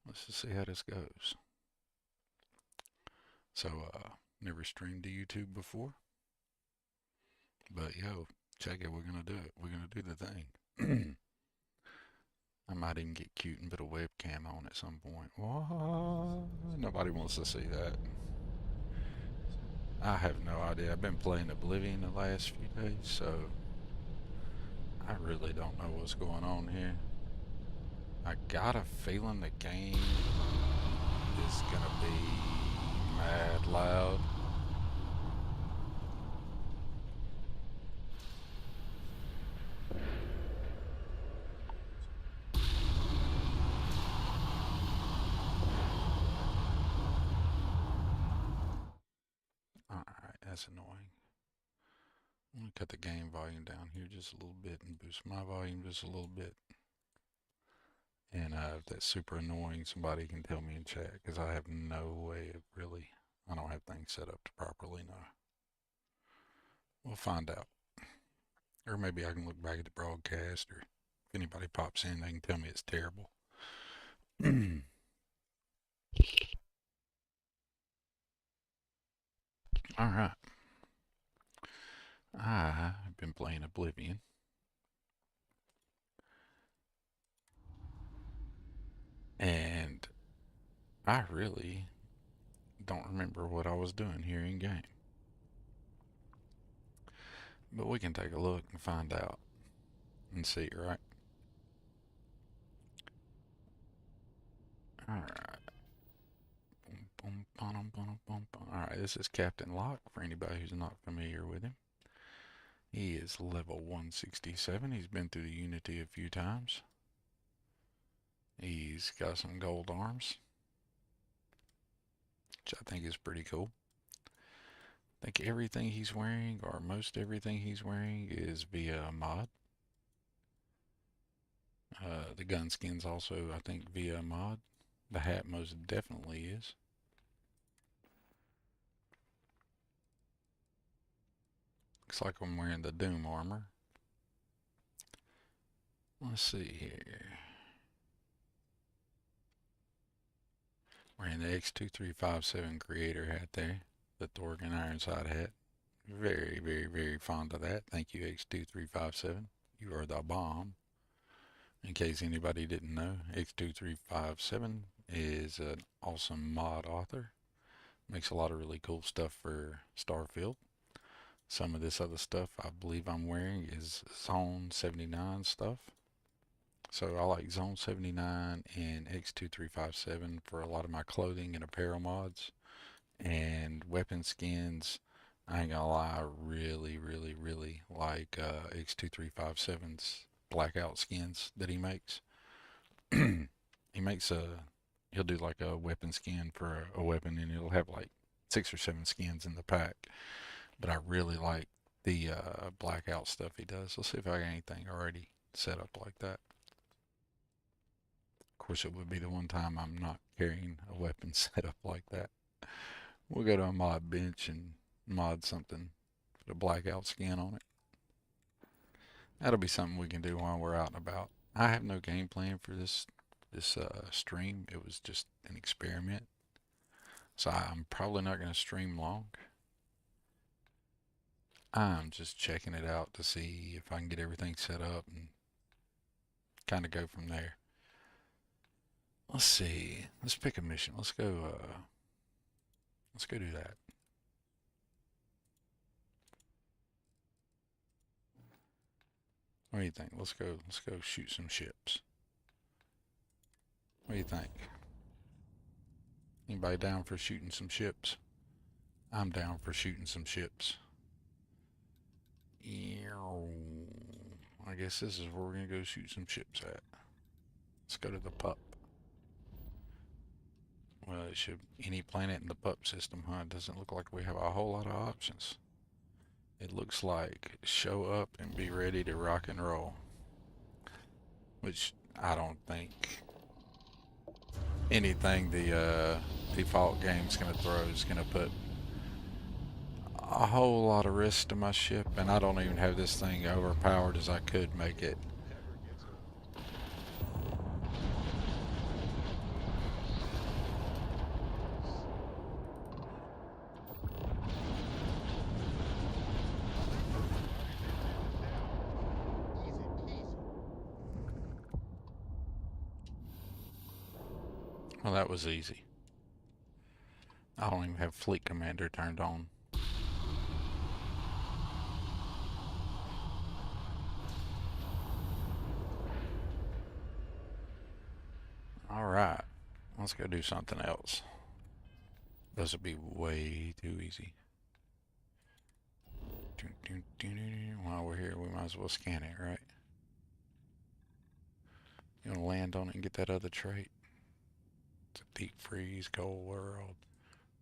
Let's just see how this goes. So, never streamed to YouTube before, but yo, check it. We're gonna do it. We're gonna do the thing. I might even get cute and put a webcam on at some point. What? Nobody wants to see that. I have no idea. I've been playing Oblivion the last few days, so I really don't know what's going on here. I got a feeling the game is gonna be mad loud. Alright, that's annoying. I'm gonna cut the game volume down here just a little bit and boost my volume just a little bit. And if that's super annoying, somebody can tell me in chat, because I have no way of really, I don't have things set up to properly know. We'll find out. Or maybe I can look back at the broadcast, or if anybody pops in, they can tell me it's terrible. Alright. I've been playing Oblivion. And I really don't remember what I was doing here in game. But we can take a look and find out and see, right? Alright. Alright, this is Captain Locke for anybody who's not familiar with him. He is level 167. He's been through the Unity a few times. He's got some gold arms, which I think is pretty cool. I think everything he's wearing, or most everything he's wearing, is via a mod. The gun skin's also, I think, via a mod. The hat most definitely is. Looks like I'm wearing the Doom armor. Let's see here. Wearing the X2357 creator hat there. The Thorgan Ironside hat. Very, very, very fond of that. Thank you, X2357. You are the bomb. In case anybody didn't know, X2357 is an awesome mod author. Makes a lot of really cool stuff for Starfield. Some of this other stuff I believe I'm wearing is Zone 79 stuff. So I like Zone 79 and X2357 for a lot of my clothing and apparel mods. And weapon skins, I ain't gonna lie, I really, really, really like X2357's blackout skins that he makes. He makes he'll do like a weapon skin for a weapon, and it'll have like 6 or 7 skins in the pack. But I really like the blackout stuff he does. Let's see if I got anything already set up like that. Of course, it would be the one time I'm not carrying a weapon set up like that. We'll go to a mod bench and mod something, put a blackout skin on it. That'll be something we can do while we're out and about. I have no game plan for this stream. It was just an experiment. So I'm probably not going to stream long. I'm just checking it out to see if I can get everything set up and kind of go from there. Let's see. Let's pick a mission. Let's go do that. What do you think? Let's go shoot some ships. What do you think? Anybody down for shooting some ships? I'm down for shooting some ships. I guess this is where we're gonna go shoot some ships at. Let's go to the pup. Well, it should any planet in the pup system, huh? It doesn't look like we have a whole lot of options. It looks like show up and be ready to rock and roll. Which I don't think anything the default game's gonna throw is gonna put a whole lot of risk to my ship, and I don't even have this thing overpowered as I could make it. Well, that was easy. I don't even have Fleet Commander turned on. Alright, let's go do something else. This would be way too easy. While we're here, we might as well scan it, right? You want to land on it and get that other trait? It's a deep freeze, cold world.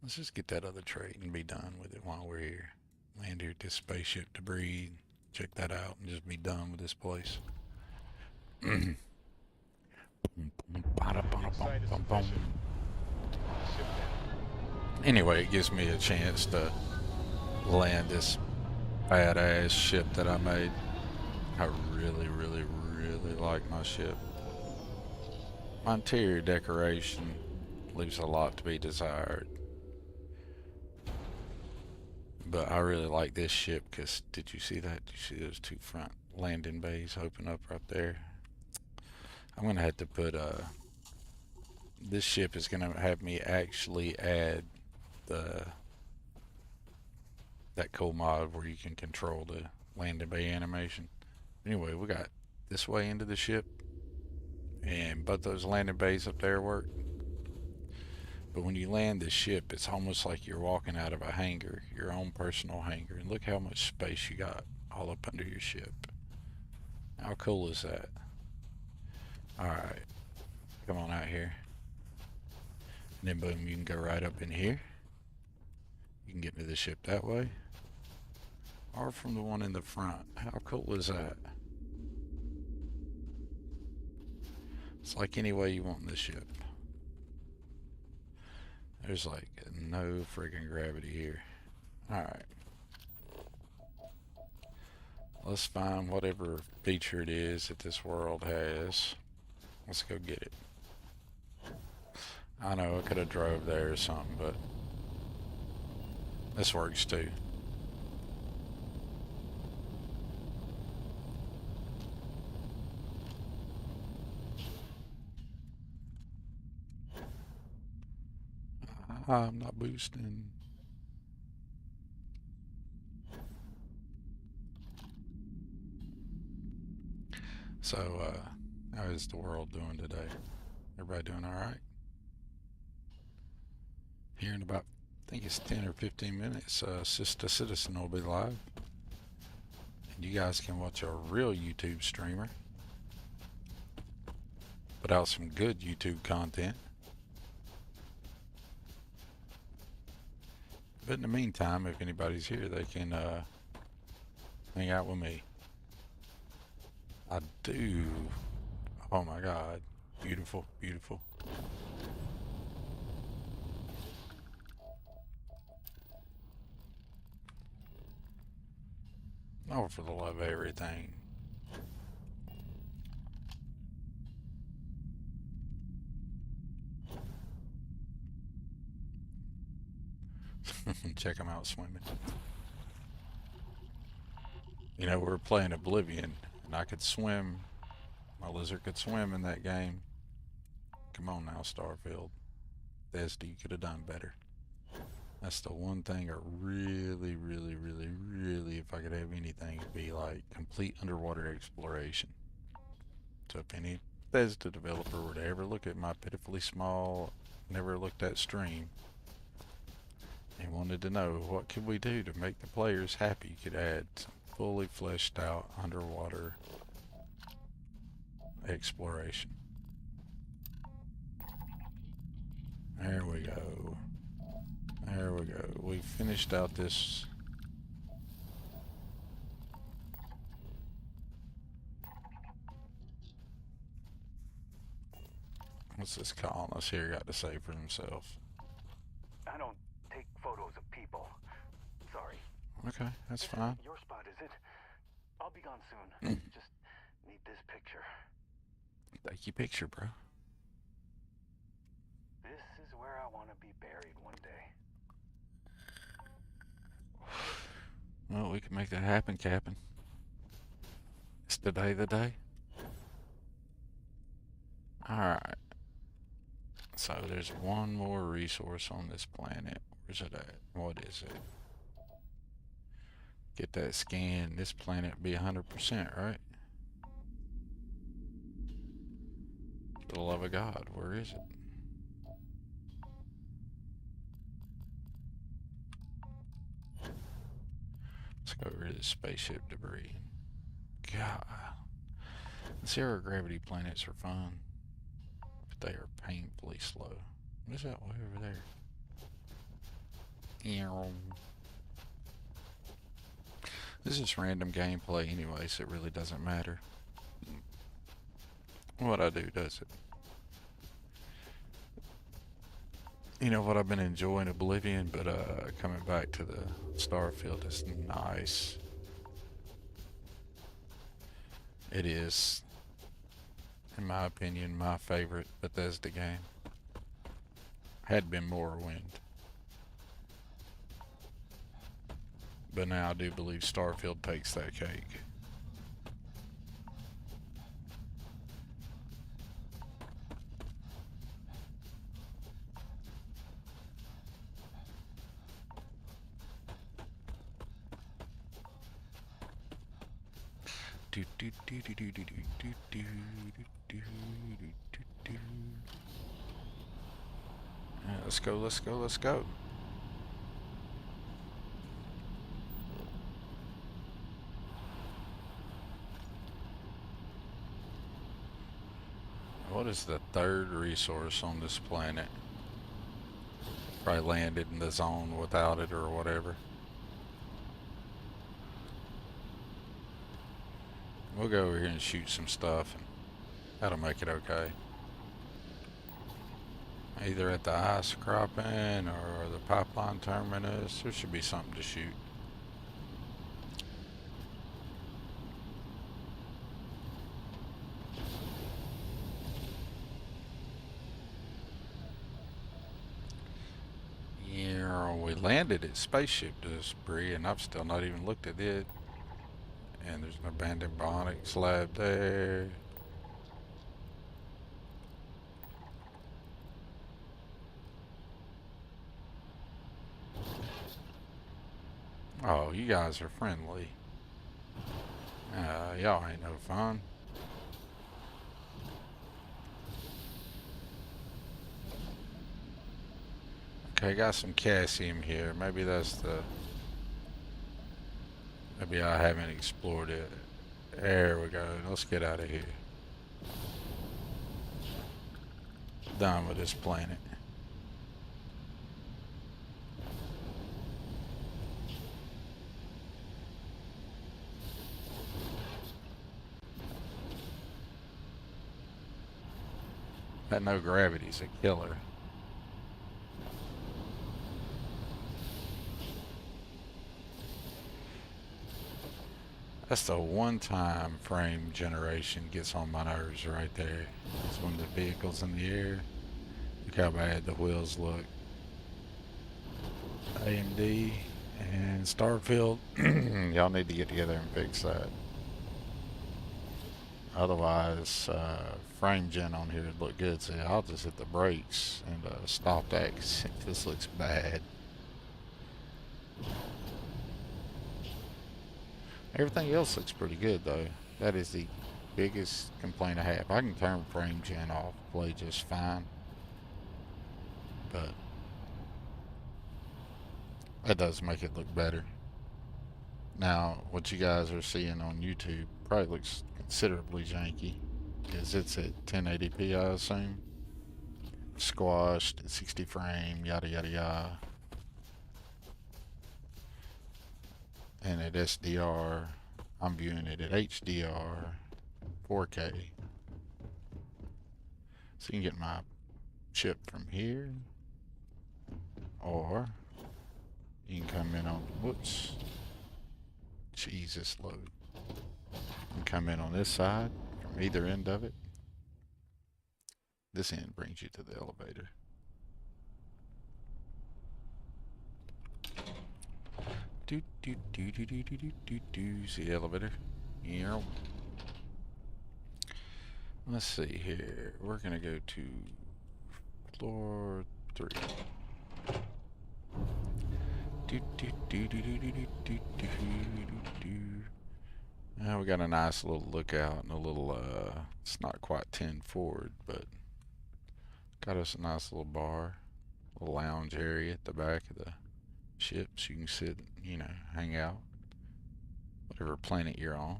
Let's just get that other trait and be done with it while we're here. Land here at this spaceship debris, check that out, and just be done with this place. Anyway, it gives me a chance to land this badass ship that I made. I really, really, really like my ship. My interior decoration leaves a lot to be desired. But I really like this ship because, did you see that? Did you see those two front landing bays open up right there? I'm going to have to put, this ship is going to have me actually add that cool mod where you can control the landing bay animation. Anyway, we got this way into the ship, and both those landing bays up there work. But when you land the ship, it's almost like you're walking out of a hangar, your own personal hangar. And look how much space you got all up under your ship. How cool is that? Alright, come on out here. And then boom, you can go right up in here. You can get into the ship that way. Or from the one in the front. How cool is that? It's like any way you want in the ship. There's like no friggin' gravity here. Alright. Let's find whatever feature it is that this world has. Let's go get it. I know I could have drove there or something, but this works too. I'm not boosting. So, how is the world doing today? Everybody doing alright? Here in about, I think it's 10 or 15 minutes, Sister Citizen will be live. And you guys can watch a real YouTube streamer put out some good YouTube content. But in the meantime, if anybody's here, they can hang out with me. I do. Oh my God. Beautiful, beautiful. Oh, for the love of everything. Check them out swimming. You know, we're playing Oblivion, and I could swim. My lizard could swim in that game. Come on now, Starfield. Bethesda, you could have done better. That's the one thing I really, really, really, really, if I could have anything, it'd be like complete underwater exploration. So if any Bethesda developer were to ever look at my pitifully small, never looked at stream, and wanted to know what could we do to make the players happy, you could add some fully fleshed out underwater exploration. There we go. There we go. We finished out this. What's this colonist here got to say for himself? I don't take photos of people. Sorry. Okay, that's fine. Your spot, is it? I'll be gone soon. Just need this picture. Take your picture, bro. This is where I want to be buried one day. Well, we can make that happen, Captain. Is today the day? Alright. So there's one more resource on this planet. Where's it at? What is it? Get that scan. This planet be 100%, right? For the love of God, where is it? Let's go rid of this spaceship debris. God. Zero gravity planets are fun, but they are painfully slow. What is that way over there? This is random gameplay anyway, so it really doesn't matter what I do, does it? You know what, I've been enjoying Oblivion, but coming back to the Starfield is nice. It is, in my opinion, my favorite Bethesda game. Had been Morrowind, but now I do believe Starfield takes that cake. Let's go, let's go, let's go. What is the third resource on this planet? Probably landed in the zone without it or whatever. We'll go over here and shoot some stuff, and that'll make it okay. Either at the ice cropping or the pipeline terminus, there should be something to shoot. Yeah, we landed at spaceship debris, and I've still not even looked at it. And there's an abandoned bionic slab there. Oh, you guys are friendly. Y'all ain't no fun. Okay, got some calcium here. Maybe that's the... Maybe I haven't explored it. There we go. Let's get out of here. Done with this planet. That no gravity's a killer. That's the one time frame generation gets on my nerves right there. It's when the vehicle's in the air. Look how bad the wheels look. AMD and Starfield, y'all need to get together and fix that. Otherwise, frame gen on here would look good. So I'll just hit the brakes and stop that because this looks bad. Everything else looks pretty good though. That is the biggest complaint I have. I can turn frame gen off, play just fine, but that does make it look better. Now, what you guys are seeing on YouTube probably looks considerably janky, because it's at 1080p, I assume. Squashed at 60 frame, yada yada yada. And at SDR, I'm viewing it at HDR, 4K. So you can get my chip from here, or you can come in on, whoops, Jesus load. You can come in on this side from either end of it. This end brings you to the elevator. Do do do do do do do do. See the elevator? Yeah. Let's see here. We're gonna go to Floor 3. Do, do, do, do, do, do, do, do, do, do. Now we got a nice little lookout and a little, it's not quite 10 forward, but got us a nice little bar, a little lounge area at the back of the ship so you can sit, you know, hang out, whatever planet you're on.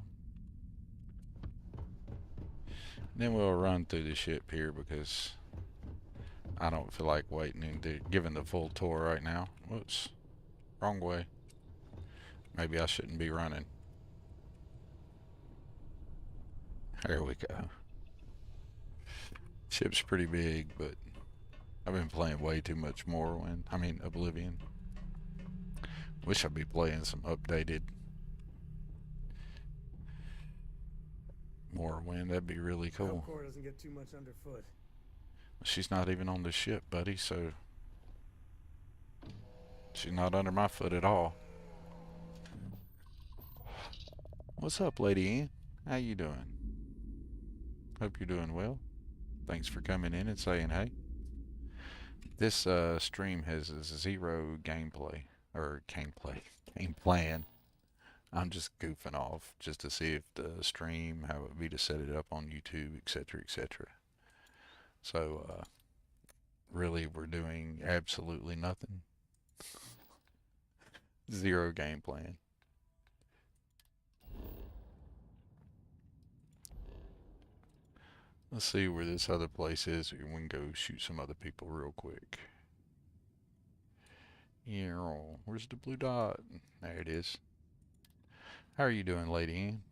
And then we'll run through the ship here because I don't feel like waiting and giving the full tour right now. Whoops, wrong way. Maybe I shouldn't be running. There we go. Ship's pretty big, but I've been playing way too much Oblivion. Wish I'd be playing some updated Morrowind. That'd be really cool. Core doesn't get too much underfoot. She's not even on the ship, buddy, so she's not under my foot at all. What's up, Lady Ann? How you doing? Hope you're doing well. Thanks for coming in and saying hey. This stream has a zero game plan. I'm just goofing off just to see if the stream, how it would be to set it up on YouTube, etc., etc. So, really, we're doing absolutely nothing. Zero game plan. Let's see where this other place is. We can go shoot some other people real quick. Yeah, where's the blue dot? There it is. How are you doing, Lady Ann?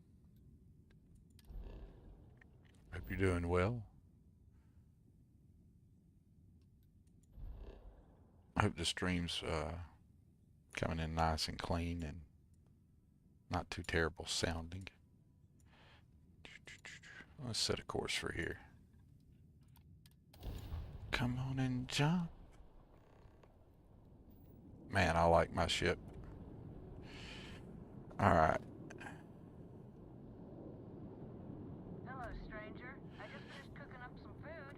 Hope you're doing well. I hope the stream's coming in nice and clean and not too terrible sounding. Let's set a course for here. Come on and jump. Man, I like my ship. Alright. Hello, stranger. I just finished cooking up some food.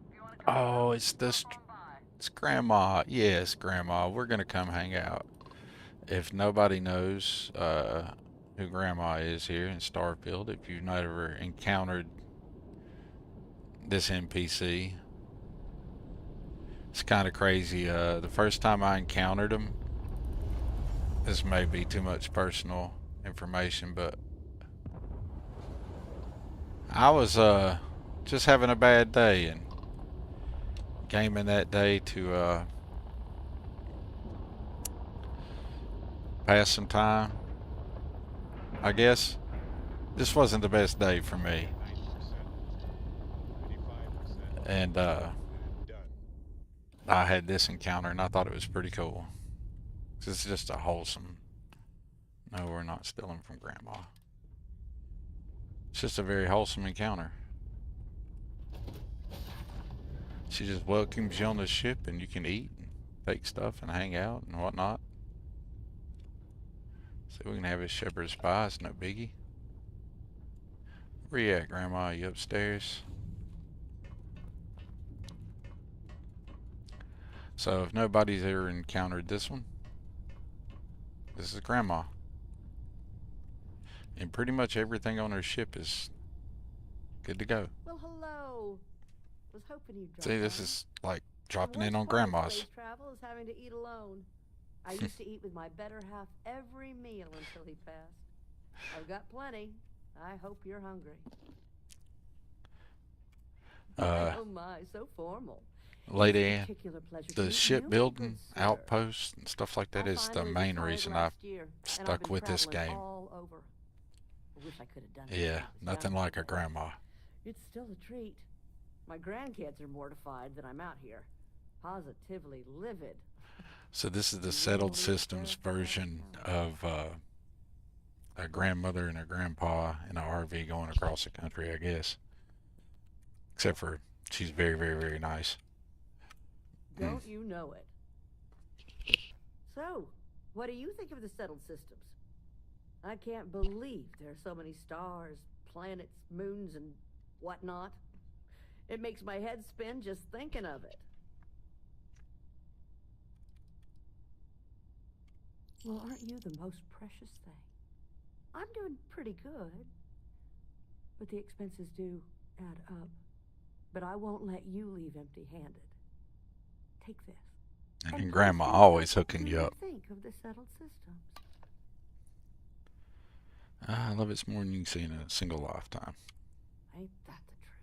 If you want to come Oh, it's Grandma. Yes, Grandma. We're gonna come hang out. If nobody knows who Grandma is here in Starfield, if you've never encountered this NPC, it's kind of crazy. The first time I encountered him, this may be too much personal information, but I was just having a bad day and gaming that day to pass some time, I guess. This wasn't the best day for me. And I had this encounter and I thought it was pretty cool. It's just a wholesome... No, we're not stealing from Grandma. It's just a very wholesome encounter. She just welcomes you on the ship and you can eat and take stuff and hang out and whatnot. So we can have a shepherd's pie, it's no biggie. Where you at, Grandma? Are you upstairs? So if nobody's ever encountered this one, this is Grandma. And pretty much everything on her ship is good to go. Well, hello. Was hoping you'd drop See, this by. is like dropping The in worst on part of Grandma's. space travel is having to eat alone. I used to eat with my better half every meal until he passed. I've got plenty. I hope you're hungry. Oh my, so formal. Lady It's a Ann, particular pleasure to the meet you, shipbuilding, good sir. outposts, and stuff like that I is the finally main retired reason last I year, and I've stuck been with this traveling game. all over. I wish I could have done it when Yeah, I was nothing younger, like a but grandma. it's still a treat. My grandkids are mortified that I'm out here. Positively livid. So this is the settled systems version of a grandmother and a grandpa in an RV going across the country, I guess. Except for she's very, very, very nice. Don't you know it? So, what do you think of the settled systems? I can't believe there are so many stars, planets, moons, and whatnot. It makes my head spin just thinking of it. Well, aren't you the most precious thing? I'm doing pretty good, but the expenses do add up. But I won't let you leave empty-handed. Take this. And And your please grandma think always about hooking what you up. think of the settled systems. I love it's more than you can see in a single lifetime. Ain't that the truth?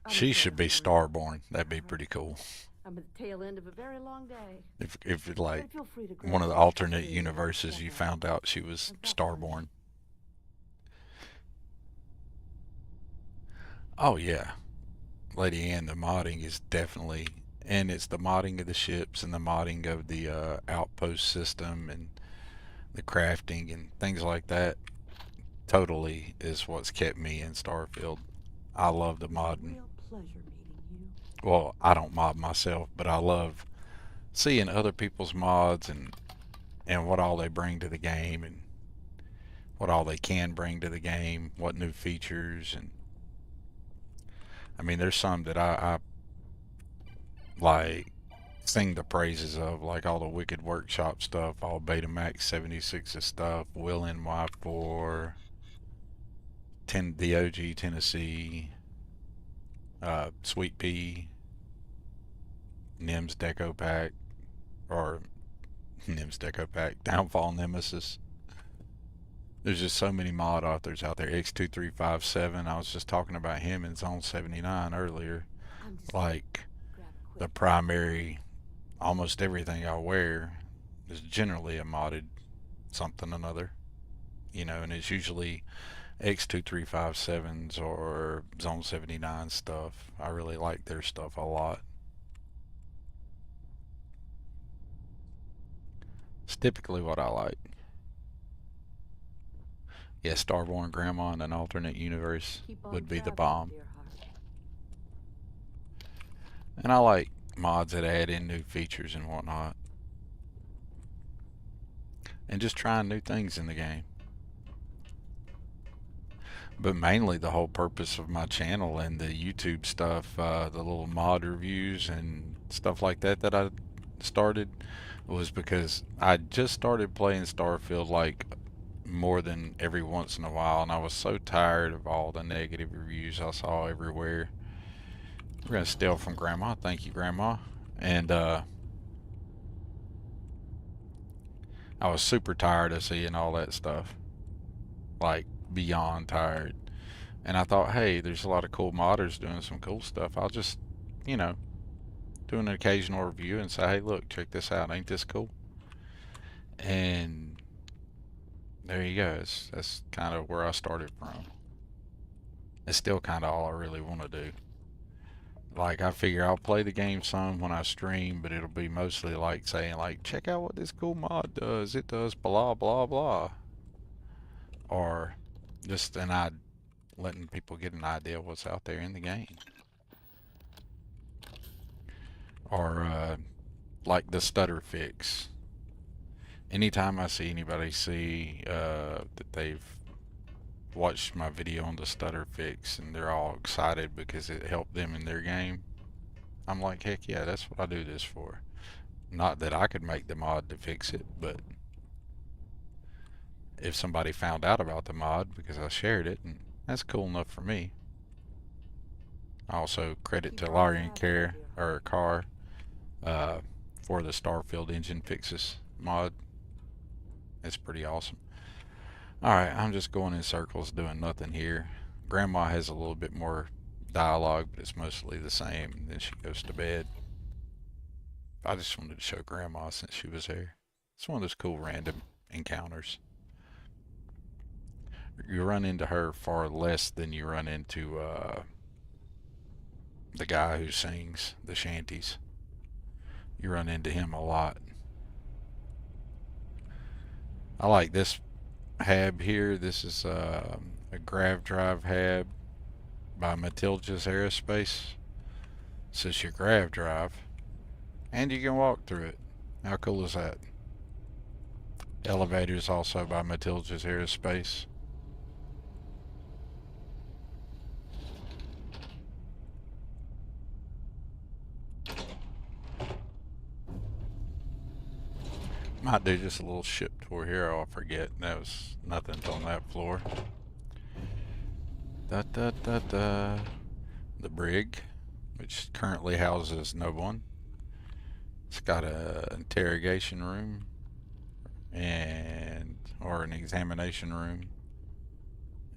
I'm She enjoying should be my work. Starborn. That'd be pretty cool. I'm at the tail end of a very long day. If it like But feel free to grab one of the some alternate coffee or universes, step you out. found out she was I've got plenty. Starborn. Oh yeah, Lady Anne, the modding is definitely, and it's the modding of the ships and the modding of the outpost system and the crafting and things like that. Totally is what's kept me in Starfield. I love the It was a modding. real pleasure meeting you. Well, I don't mod myself, but I love seeing other people's mods and what all they bring to the game and what all they can bring to the game, what new features. And I mean, there's some that I like sing the praises of, like all the Wicked Workshop stuff, all Betamax 76 stuff, Will NY4, the OG Tennessee, Sweet Pea, Nim's Deco Pack, or Nim's Deco Pack, Downfall Nemesis. There's just so many mod authors out there. X2357, I was just talking about him in Zone 79 earlier. I'm just Like, grab a the quick. primary, almost everything I wear is generally a modded something or another. You know, and it's usually X2357s or Zone 79 stuff. I really like their stuff a lot. It's typically what I like. Yeah, Starborn Grandma in an alternate universe Keep on would be the traveling, bomb. dear heart. And I like mods that add in new features and whatnot. And just trying new things in the game. But mainly the whole purpose of my channel and the YouTube stuff, the little mod reviews and stuff like that that I started, was because I just started playing Starfield like more than every once in a while, and I was so tired of all the negative reviews I saw everywhere. We're gonna steal from Grandma. Thank you, Grandma. And I was super tired of seeing all that stuff, like beyond tired. And I thought, hey, there's a lot of cool modders doing some cool stuff. I'll just, you know, do an occasional review and say, hey, look, check this out. Ain't this cool? And there you go. That's kind of where I started from. It's still kind of all I really want to do. Like, I figure I'll play the game some when I stream, but it'll be mostly like saying, like, check out what this cool mod does. It does blah, blah, blah. Or just letting people get an idea of what's out there in the game. Or, like the stutter fix. Anytime I see anybody that they've watched my video on the stutter fix and they're all excited because it helped them in their game, I'm like, heck yeah, that's what I do this for. Not that I could make the mod to fix it, but if somebody found out about the mod because I shared it, and that's cool enough for me. Also, credit to Larian Car for the Starfield engine fixes mod. It's pretty awesome. Alright, I'm just going in circles doing nothing here. Grandma has a little bit more dialogue, but it's mostly the same. And then she goes to bed. I just wanted to show Grandma since she was here. It's one of those cool random encounters. You run into her far less than you run into the guy who sings the shanties. You run into him a lot. I like this hab here. This is a grav drive hab by Matilda's Aerospace. This is your grav drive, and you can walk through it. How cool is that? Elevators also by Matilda's Aerospace. Might do just a little ship tour here. I'll forget. That was nothing on that floor. Da da da da. The brig, which currently houses no one. It's got a interrogation room and or an examination room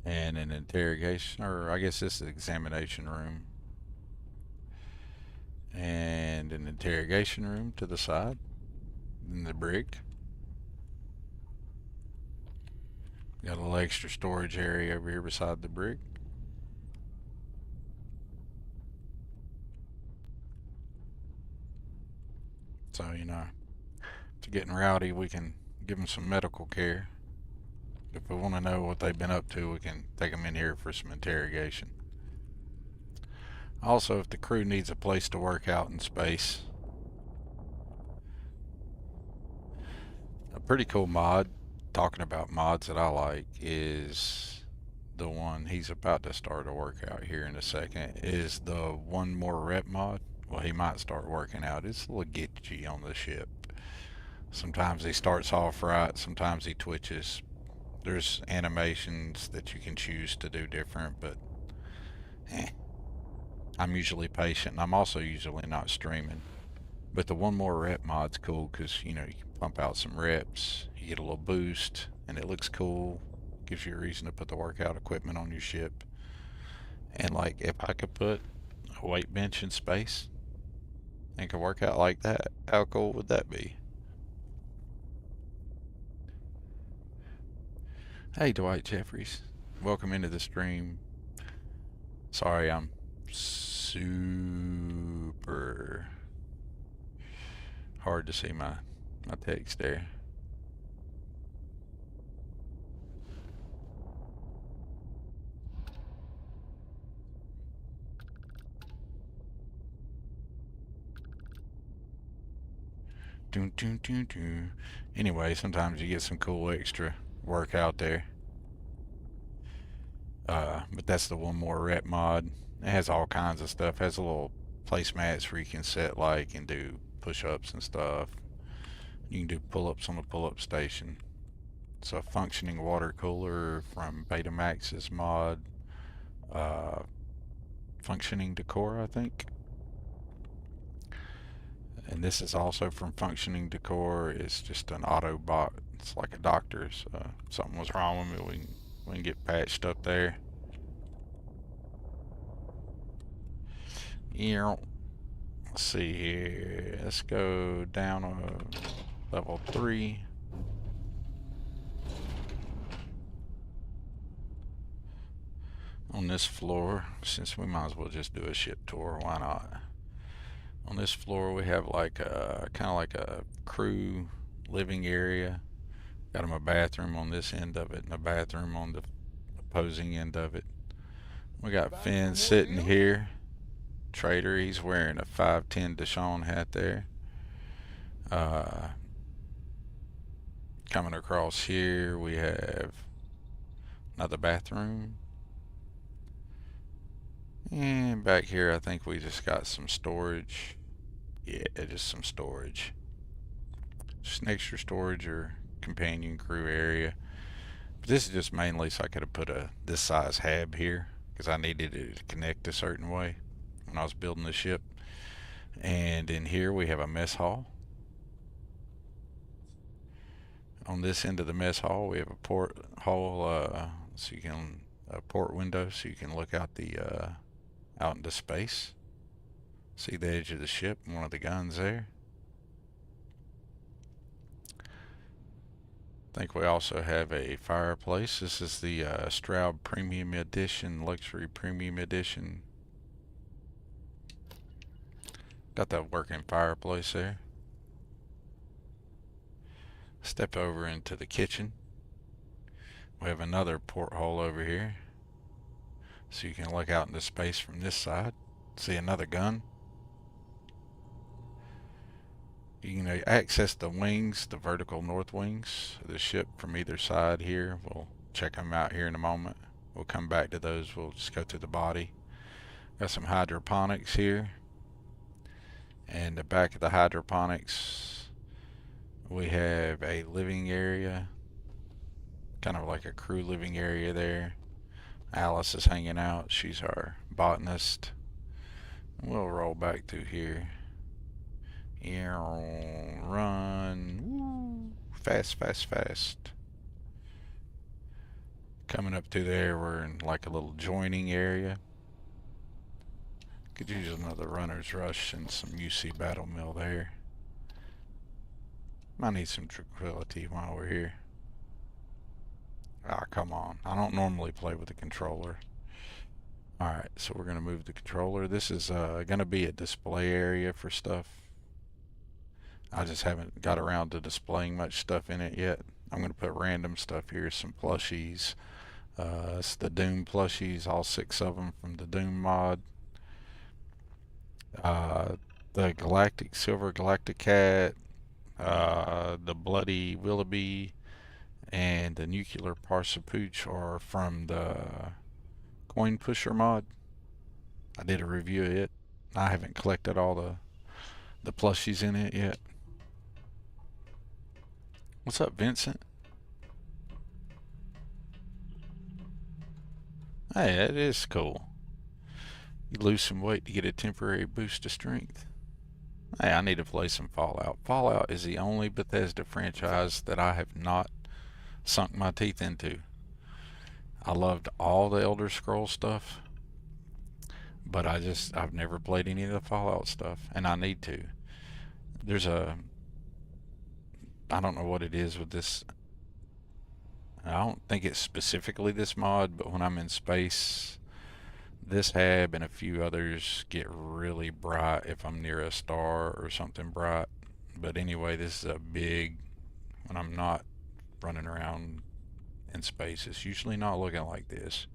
and an interrogation, or I guess this is examination room and an interrogation room to the side in the brig. Got a little extra storage area over here beside the brig. So, you know, if they're getting rowdy, we can give them some medical care. If we want to know what they've been up to, we can take them in here for some interrogation. Also, if the crew needs a place to work out in space, a pretty cool mod, talking about mods that I like, is the one he's about to start a workout here in a second, is the one more rep mod. Well, he might start working out. It's a little glitchy on the ship. Sometimes he starts off right, sometimes he twitches. There's animations that you can choose to do different, but I'm usually patient, and I'm also usually not streaming. But the one more rep mod's cool because, you know, you can pump out some reps, you get a little boost, and it looks cool. Gives you a reason to put the workout equipment on your ship. And, like, if I could put a weight bench in space and could work out like that, how cool would that be? Hey, Dwight Jeffries. Welcome into the stream. Sorry, I'm super hard to see my text there. Doom, doom, doom, doom. Anyway, sometimes you get some cool extra work out there. But that's the one more rep mod. It has all kinds of stuff. It has a little placemats where you can set like and do push-ups and stuff. You can do pull-ups on the pull-up station. It's a functioning water cooler from Betamax's mod. Functioning Decor, I think. And this is also from Functioning Decor. It's just an Autobot. It's like a doctor's. Something was wrong with me. We can get patched up there. Yeah. Let's see here. Let's go down a level 3. On this floor, since we might as well just do a ship tour, why not? On this floor we have like a kind of like a crew living area. Got him a bathroom on this end of it and a bathroom on the opposing end of it. We got Finn sitting here. Trader, he's wearing a 510 Deshaun hat there. Coming across here we have another bathroom. And back here I think we just got some storage. Yeah, just some storage. Just an extra storage or companion crew area. But this is just mainly so I could have put this size hab here because I needed it to connect a certain way when I was building the ship. And in here we have a mess hall. On this end of the mess hall we have a port hall, so you can a port window so you can look out out into space. See the edge of the ship and one of the guns there. I think we also have a fireplace. This is the Straub Premium Edition, Luxury Premium Edition. Got that working fireplace there. Step over into the kitchen. We have another porthole over here. So you can look out into space from this side. See another gun. You can access the wings, the vertical north wings of the ship from either side here. We'll check them out here in a moment. We'll come back to those. We'll just go through the body. Got some hydroponics here. And the back of the hydroponics, We have a living area, kind of like a crew living area there. Alice is hanging out. She's our botanist. We'll roll back through here. Run. Woo. Fast, fast, fast. Coming up through there, we're in like a little joining area. Could use another runner's rush and some UC battle mill there. Might need some tranquility while we're here. Ah, come on. I don't normally play with the controller. Alright, so we're going to move the controller. This is going to be a display area for stuff. I just haven't got around to displaying much stuff in it yet. I'm going to put random stuff here, some plushies. It's the Doom plushies, all 6 of them from the Doom mod. The Galactic Silver Galactic Cat, the Bloody Willoughby, and the Nuclear Parsapooch are from the Coin Pusher mod. I did a review of it. I haven't collected all the plushies in it yet. What's up, Vincent? Hey, that is cool. You lose some weight to get a temporary boost of strength. Hey, I need to play some Fallout. Fallout is the only Bethesda franchise that I have not sunk my teeth into. I loved all the Elder Scrolls stuff, but I've never played any of the Fallout stuff, and I need to. I don't know what it is with this. I don't think it's specifically this mod, but when I'm in space, this hab and a few others get really bright if I'm near a star or something bright. But anyway, this is a big, when I'm not running around in space, it's usually not looking like this.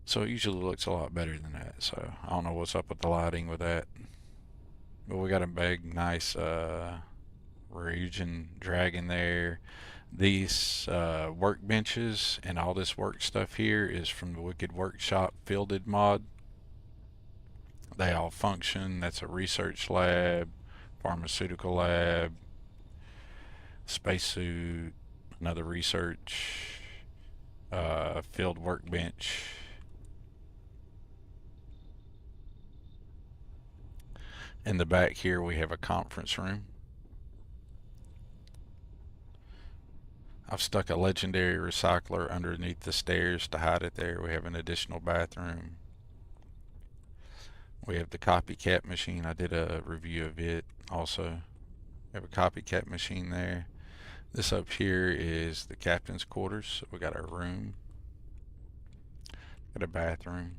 So it usually looks a lot better than that. So I don't know what's up with the lighting with that. But we got a big, nice Raging Dragon there. These workbenches and all this work stuff here is from the Wicked Workshop Fielded mod. They all function. That's a research lab, pharmaceutical lab, spacesuit, another research, field workbench. In the back here we have a conference room. I've stuck a legendary recycler underneath the stairs to hide it there. We have an additional bathroom. We have the copycat machine. I did a review of it also. We have a copycat machine there. This up here is the captain's quarters. So we got our room. Got a bathroom.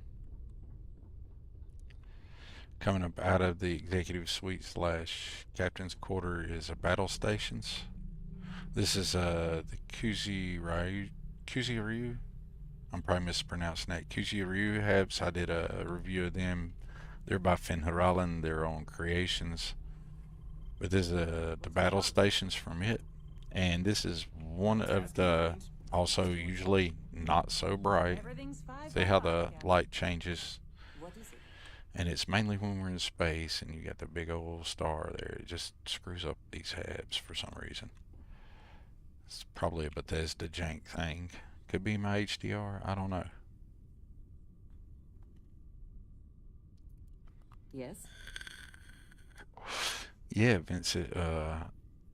Coming up out of the executive suite / captain's quarter is a battle stations. This is the Kuziryu. I'm probably mispronouncing that. Kuziryu habs. I did a review of them. They're by Fenharalan, their own creations. But this is the battle stations from it. And this is one of the, also usually not so bright. See how the light changes? And it's mainly when we're in space and you got the big old star there. It just screws up these habs for some reason. It's probably a Bethesda jank thing. Could be my HDR. I don't know. Yes? Yeah, Vincent.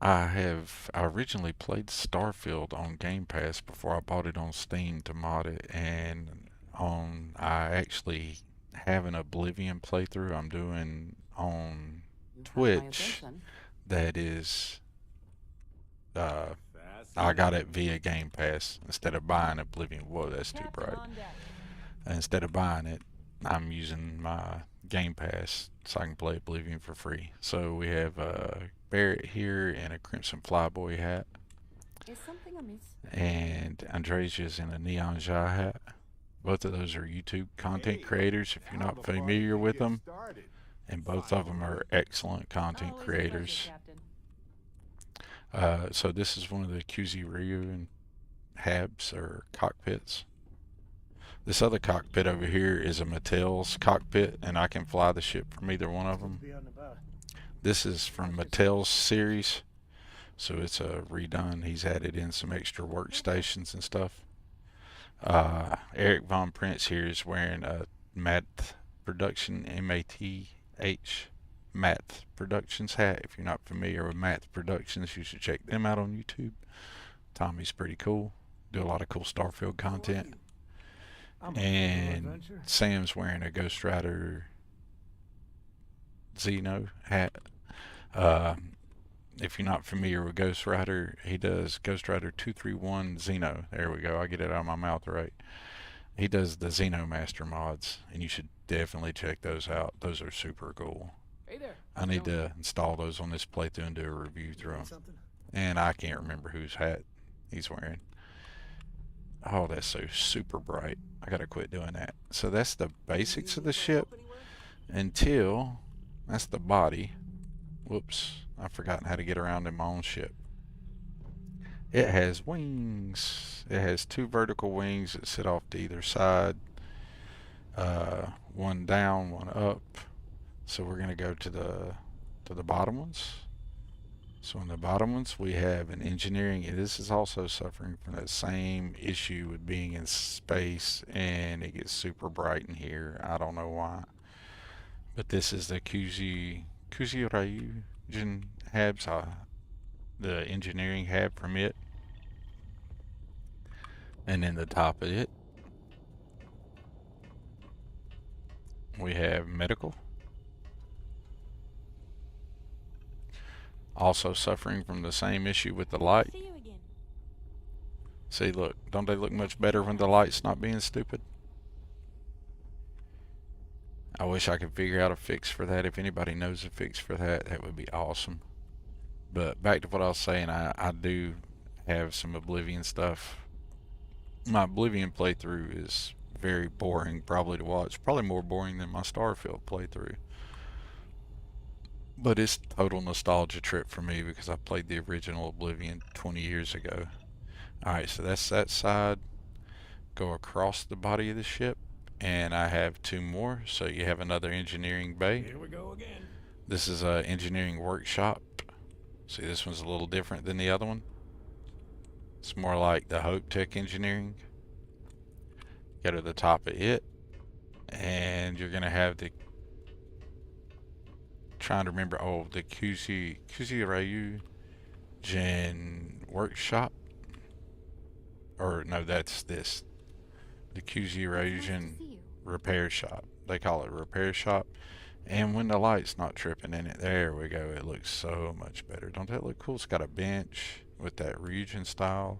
I originally played Starfield on Game Pass before I bought it on Steam to mod it, and I actually have an Oblivion playthrough I'm doing on Twitch. That is, I got it via Game Pass instead of buying Oblivion. Whoa, that's too bright. Instead of buying it, I'm using my Game Pass so I can play Oblivion for free. So we have Barrett here in a Crimson Flyboy hat. Is something amiss? And Andresia's in a Neon Jai hat. Both of those are YouTube content creators if you're not familiar with them. And both of them are excellent content creators. So this is one of the Kuziryu and habs or cockpits. This other cockpit over here is a Mattel's cockpit, and I can fly the ship from either one of them. This is from Mattel's series, so it's a redone. He's added in some extra workstations and stuff. Eric Von Prince here is wearing a Math Production, M-A-T-H, Math Productions hat. If you're not familiar with Math Productions, you should check them out on YouTube. Tommy's pretty cool. Do a lot of cool Starfield content. And Sam's wearing a Ghost Rider Xeno hat. If you're not familiar with Ghost Rider, he does Ghost Rider 231 Xeno. There we go. I get it out of my mouth right. He does the Xeno Master mods, and you should definitely check those out. Those are super cool. Hey there. I need to install those on this playthrough and do a review through them. And I can't remember whose hat he's wearing. Oh, that's so super bright. I gotta quit doing that. So that's the basics of the ship until that's the body. Whoops, I've forgotten how to get around in my own ship. It has wings. It has 2 vertical wings that sit off to either side. One down, one up. So we're gonna go to the bottom ones. So in the bottom ones, we have an engineering, and this is also suffering from that same issue with being in space, and it gets super bright in here. I don't know why. But this is the Kuzi-Ryujin Habs, the engineering hab from it. And in the top of it, we have medical. Also suffering from the same issue with the light. See, look, don't they look much better when the light's not being stupid? I wish I could figure out a fix for that. If anybody knows a fix for that, that would be awesome. But back to what I was saying, I do have some Oblivion stuff. My Oblivion playthrough is very boring probably to watch. Probably more boring than my Starfield playthrough. But it's a total nostalgia trip for me because I played the original Oblivion 20 years ago. Alright, so that's that side. Go across the body of the ship. And I have 2 more. So you have another engineering bay. Here we go again. This is a engineering workshop. See, this one's a little different than the other one. It's more like the Hope Tech Engineering. Go to the top of it. And you're going to have the... Trying to remember, the Kuzi-Ryujin Workshop. Or, no, that's this. The Kuzi-Ryujin Repair Shop. They call it Repair Shop. And when the light's not tripping in it, there we go. It looks so much better. Don't that look cool? It's got a bench with that Ryujin style.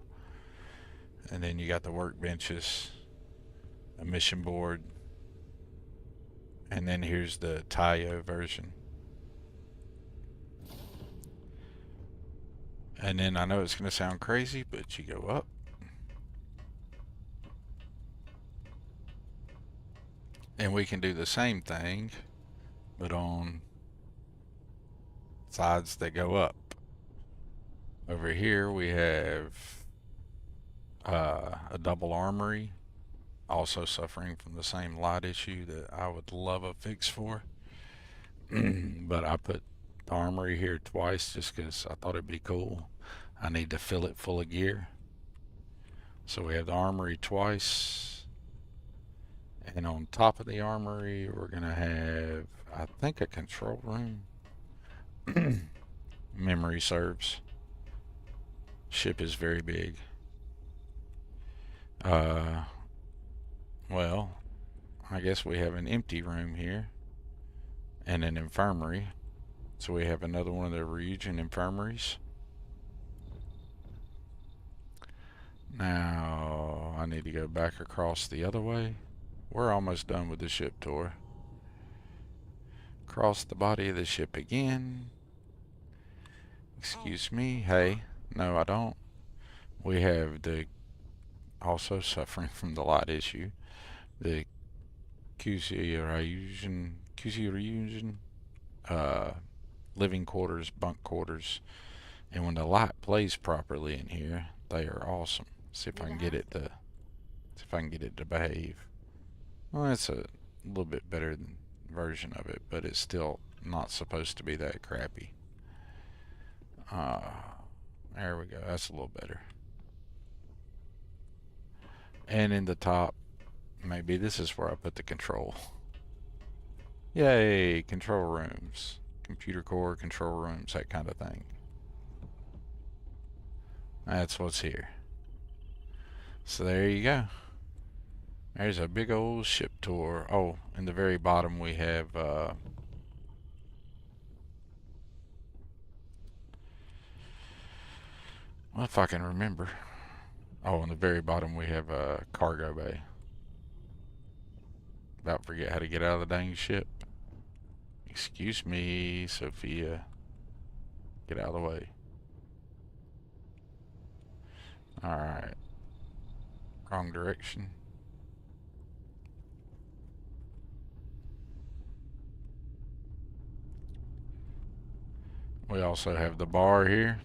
And then you got the workbenches, a mission board. And then here's the Taiyo version. And then I know it's going to sound crazy, but you go up. And we can do the same thing, but on sides that go up. Over here we have a double armory, also suffering from the same light issue that I would love a fix for. But I put the armory here twice just because I thought it'd be cool. I need to fill it full of gear. So we have the armory twice. And on top of the armory, we're going to have, I think, a control room. Memory serves. Ship is very big. Well, I guess we have an empty room here. And an infirmary. So we have another one of the Ryujin infirmaries. Now, I need to go back across the other way. We're almost done with the ship tour. Cross the body of the ship again. Excuse me. Hey, no, I don't. We have the, also suffering from the light issue, the Kuzi-Ryujin living quarters, bunk quarters. And when the light plays properly in here, they are awesome. See if I can get it to behave. Well, it's a little bit better version of it, but it's still not supposed to be that crappy. There we go. That's a little better. And in the top, maybe this is where I put the control. Yay, control rooms. Computer core, control rooms, that kind of thing. That's what's here. So there you go. There's a big old ship tour. Oh, in the very bottom we have well, if I can remember. Oh, in the very bottom we have a cargo bay. About forget how to get out of the dang ship. Excuse me, Sophia. Get out of the way. Alright. Wrong direction. We also have the bar here,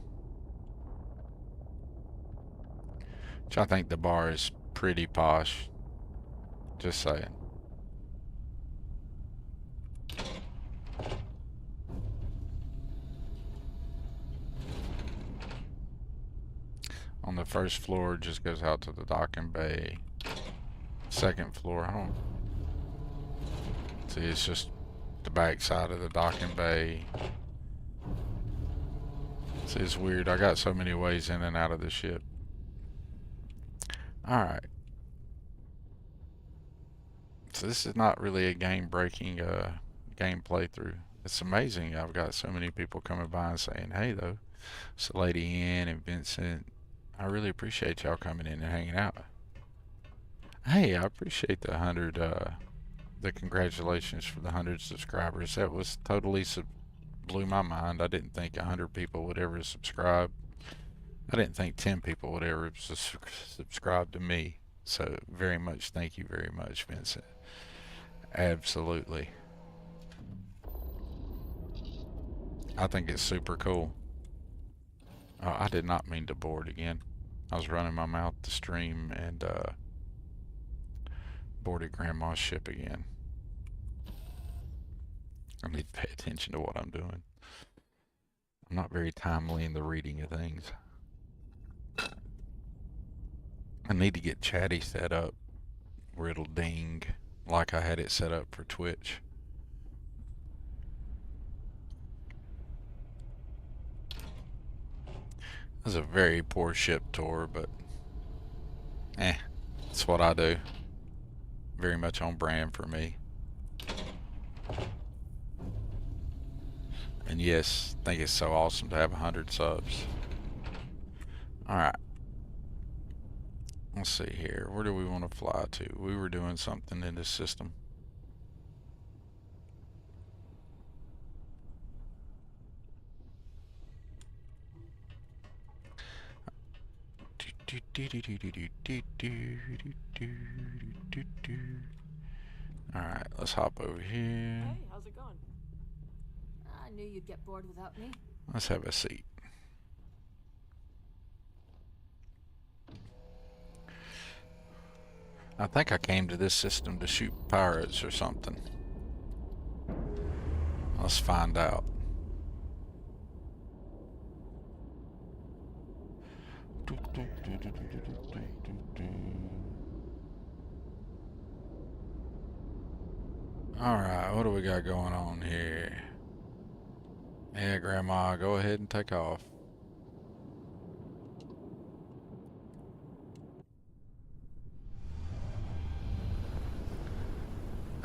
which I think the bar is pretty posh. Just saying. On the first floor, it just goes out to the docking bay. Second floor, I don't see, it's just the back side of the docking bay. See, it's weird. I got so many ways in and out of the ship. Alright. So this is not really a game-breaking game playthrough. It's amazing I've got so many people coming by and saying, hey, though. So Lady Ann and Vincent, I really appreciate y'all coming in and hanging out. Hey, I appreciate the 100, the congratulations for the 100 subscribers. That was totally blew my mind. I didn't think 100 people would ever subscribe. I didn't think 10 people would ever subscribe to me. So very much, thank you very much, Vincent. Absolutely. I think it's super cool. Oh, I did not mean to board again. I was running my mouth to stream and boarded Grandma's ship again. I need to pay attention to what I'm doing. I'm not very timely in the reading of things. I need to get Chatty set up where it'll ding like I had it set up for Twitch. It was a very poor ship tour, but it's what I do. Very much on brand for me. And yes, I think it's so awesome to have 100 subs. Alright. Let's see here. Where do we want to fly to? We were doing something in this system. Alright, let's hop over here. Hey, how's it going? I knew you'd get bored without me. Let's have a seat. I think I came to this system to shoot pirates or something. Let's find out. Alright, what do we got going on here? Yeah, Grandma, go ahead and take off.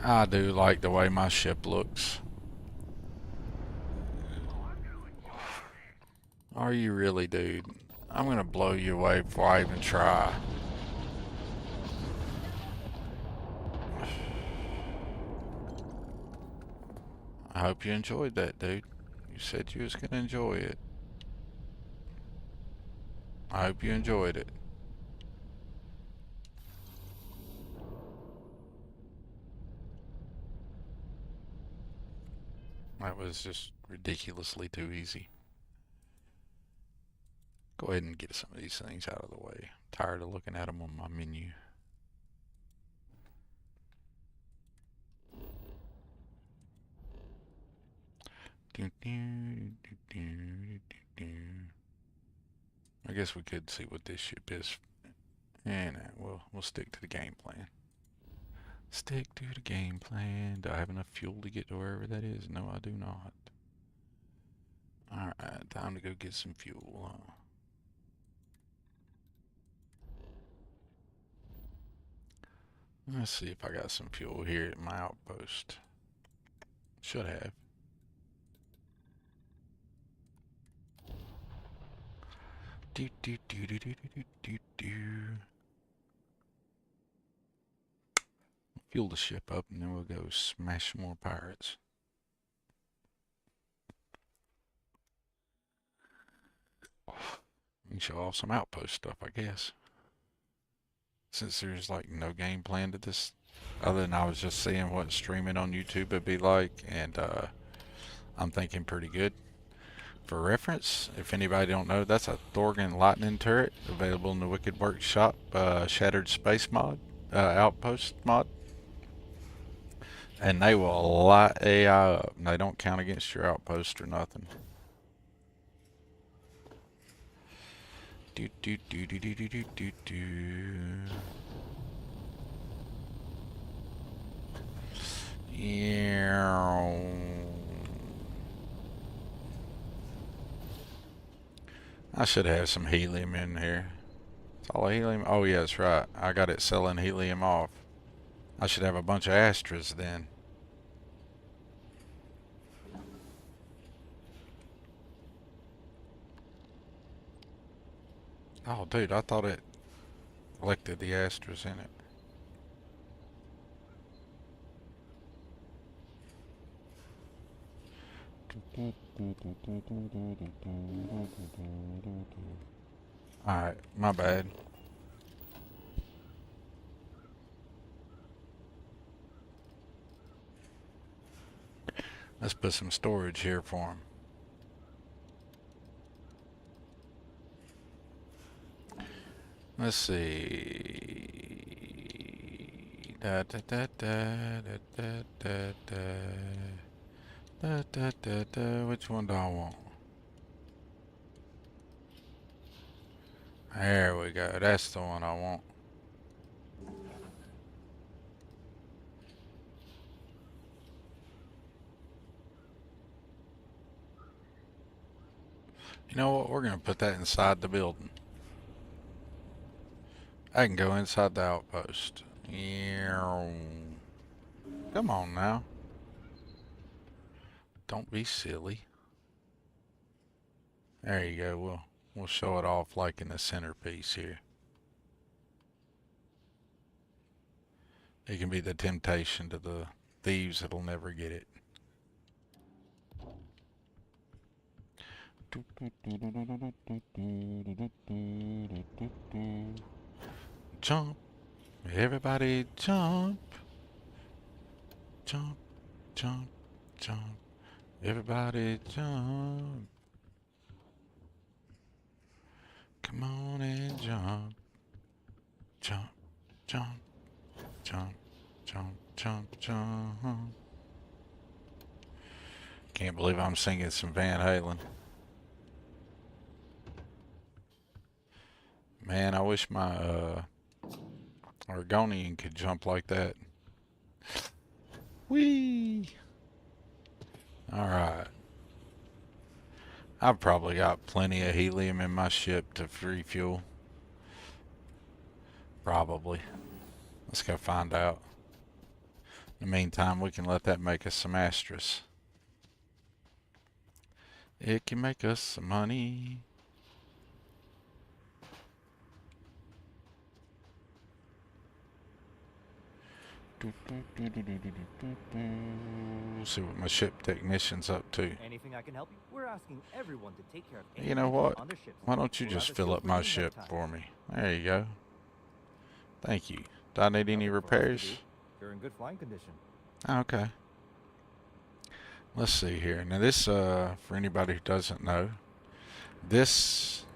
I do like the way my ship looks. Are you really, dude? I'm gonna blow you away before I even try. I hope you enjoyed that, dude. You said you was gonna enjoy it. I hope you enjoyed it. That was just ridiculously too easy. Go ahead and get some of these things out of the way. I'm tired of looking at them on my menu. I guess we could see what this ship is. And we'll stick to the game plan. Stick to the game plan. Do I have enough fuel to get to wherever that is? No, I do not. Alright, time to go get some fuel. Let's see if I got some fuel here at my outpost. Should have. Do do do do do do do do. Fuel the ship up and then we'll go smash some more pirates. And show off some outpost stuff, I guess. Since there's like no game plan to this, other than I was just seeing what streaming on YouTube would be like, and I'm thinking pretty good. For reference, if anybody don't know, that's a Thorgan lightning turret available in the Wicked Workshop Shattered Space mod, outpost mod. And they will light AI up. They don't count against your outpost or nothing. Do do do do do do do do do. Yeah. I should have some helium in here. It's all helium. Oh yeah, that's right. I got it selling helium off. I should have a bunch of Astras then. Oh dude, I thought it collected the Astras in it. Alright, my bad. Let's put some storage here for him. Let's see. Da da da da da da da da da da da da. Which one do I want? There we go. That's the one I want. You know what? We're going to put that inside the building. I can go inside the outpost. Come on now. Don't be silly. There you go. We'll show it off like in the centerpiece here. It can be the temptation to the thieves that'll never get it. Jump. Everybody jump. Jump, jump, jump. Everybody jump. Come on and jump. Jump, jump, jump, jump, jump, jump. Can't believe I'm singing some Van Halen. Man, I wish my Argonian could jump like that. Whee! Alright. I've probably got plenty of helium in my ship to refuel. Probably. Let's go find out. In the meantime, we can let that make us some Astras. It can make us some money. We'll see what my ship technician's up to. Anything I can help you? We're asking everyone to take care of You know what? on their ships. Why don't you We'll just have a fill seal up for my you ship next time. for me? There you go. Thank you. Do I need any Nothing for us to repairs? do. You're in good flying condition. Okay. Let's see here. Now this, for anybody who doesn't know, this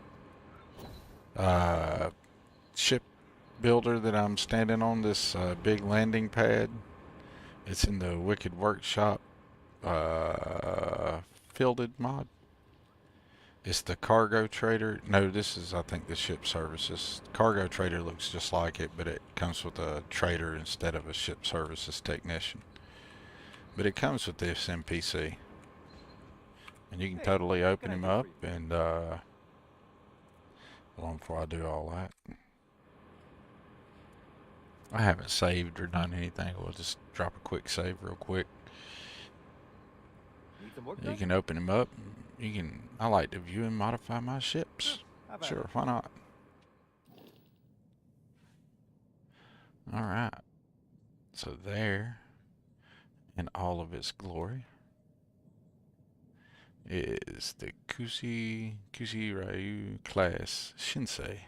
ship builder that I'm standing on, this big landing pad, it's in the Wicked Workshop Starfielded mod. It's the cargo trader. No, this is, I think, the ship services. Cargo trader looks just like it, but it comes with a trader instead of a ship services technician. But it comes with this NPC. And you can totally open him up and, long before I do all that. I haven't saved or done anything. We'll just drop a quick save real quick. You can open him up. You can. I like to view and modify my ships. Sure, why not? All right. So there, in all of its glory, is the Kusi Ryu class Shinsei.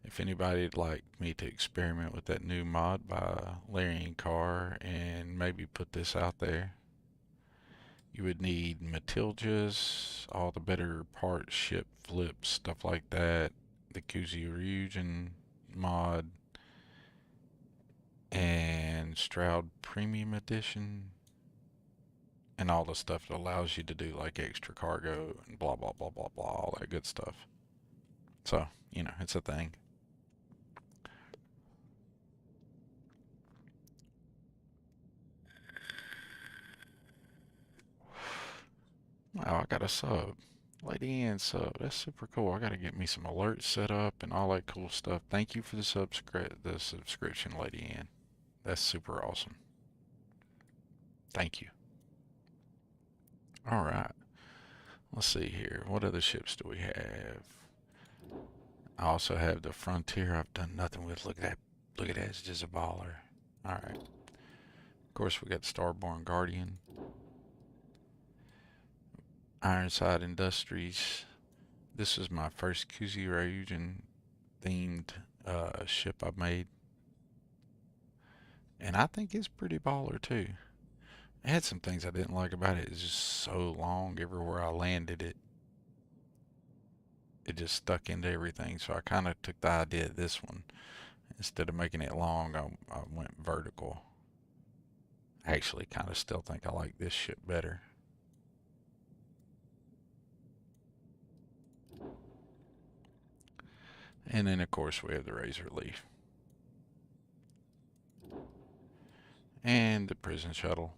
If anybody'd like me to experiment with that new mod by Larry Carr and maybe put this out there, you would need Matildas, all the better parts, ship flips, stuff like that, the Kuzi Ryujin mod, and Stroud Premium Edition, and all the stuff that allows you to do like extra cargo and blah blah blah blah blah, all that good stuff. So, you know, it's a thing. Wow, I got a sub. Lady Ann sub. That's super cool. I gotta get me some alerts set up and all that cool stuff. Thank you for the subscription, Lady Ann. That's super awesome. Thank you. Alright. Let's see here. What other ships do we have? I also have the Frontier I've done nothing with. Look at that. Look at that. It's just a baller. Alright. Of course, we got Starborn Guardian. Ironside Industries. This is my first Kuzi Ryujin themed ship I've made. And I think it's pretty baller too. It had some things I didn't like about it. It's just so long. Everywhere I landed it, it just stuck into everything. So I kind of took the idea of this one. Instead of making it long, I went vertical. I actually kind of still think I like this ship better. And then, of course, we have the Razor Leaf. And the prison shuttle.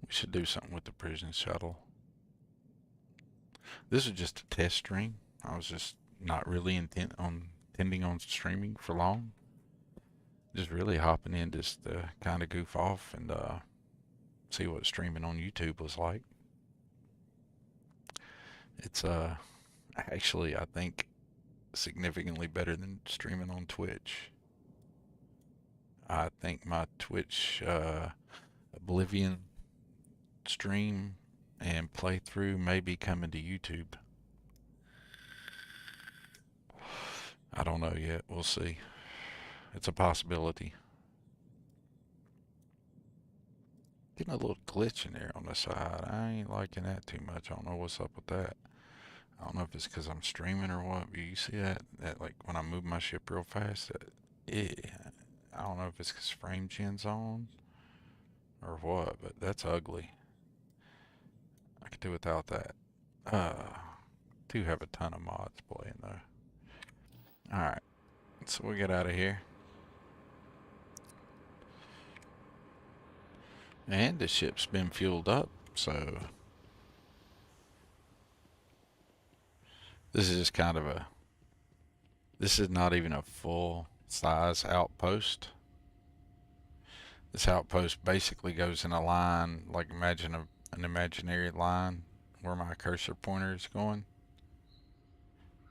We should do something with the prison shuttle. This is just a test stream. I was just not really intending on streaming for long. Just really hopping in just to kind of goof off and see what streaming on YouTube was like. It's actually, I think, significantly better than streaming on Twitch. I think my Twitch Oblivion stream and playthrough may be coming to YouTube. I don't know yet. We'll see. It's a possibility. Getting a little glitch in there on the side. I ain't liking that too much. I don't know what's up with that. I don't know if it's because I'm streaming or what, but you see that like when I move my ship real fast, I don't know if it's because frame gen's on or what, but that's ugly. I could do without that. Do have a ton of mods playing though. Alright, so we'll get out of here. And the ship's been fueled up, so this is just kind of this is not even a full size outpost. This outpost basically goes in a line, like imagine an imaginary line where my cursor pointer is going.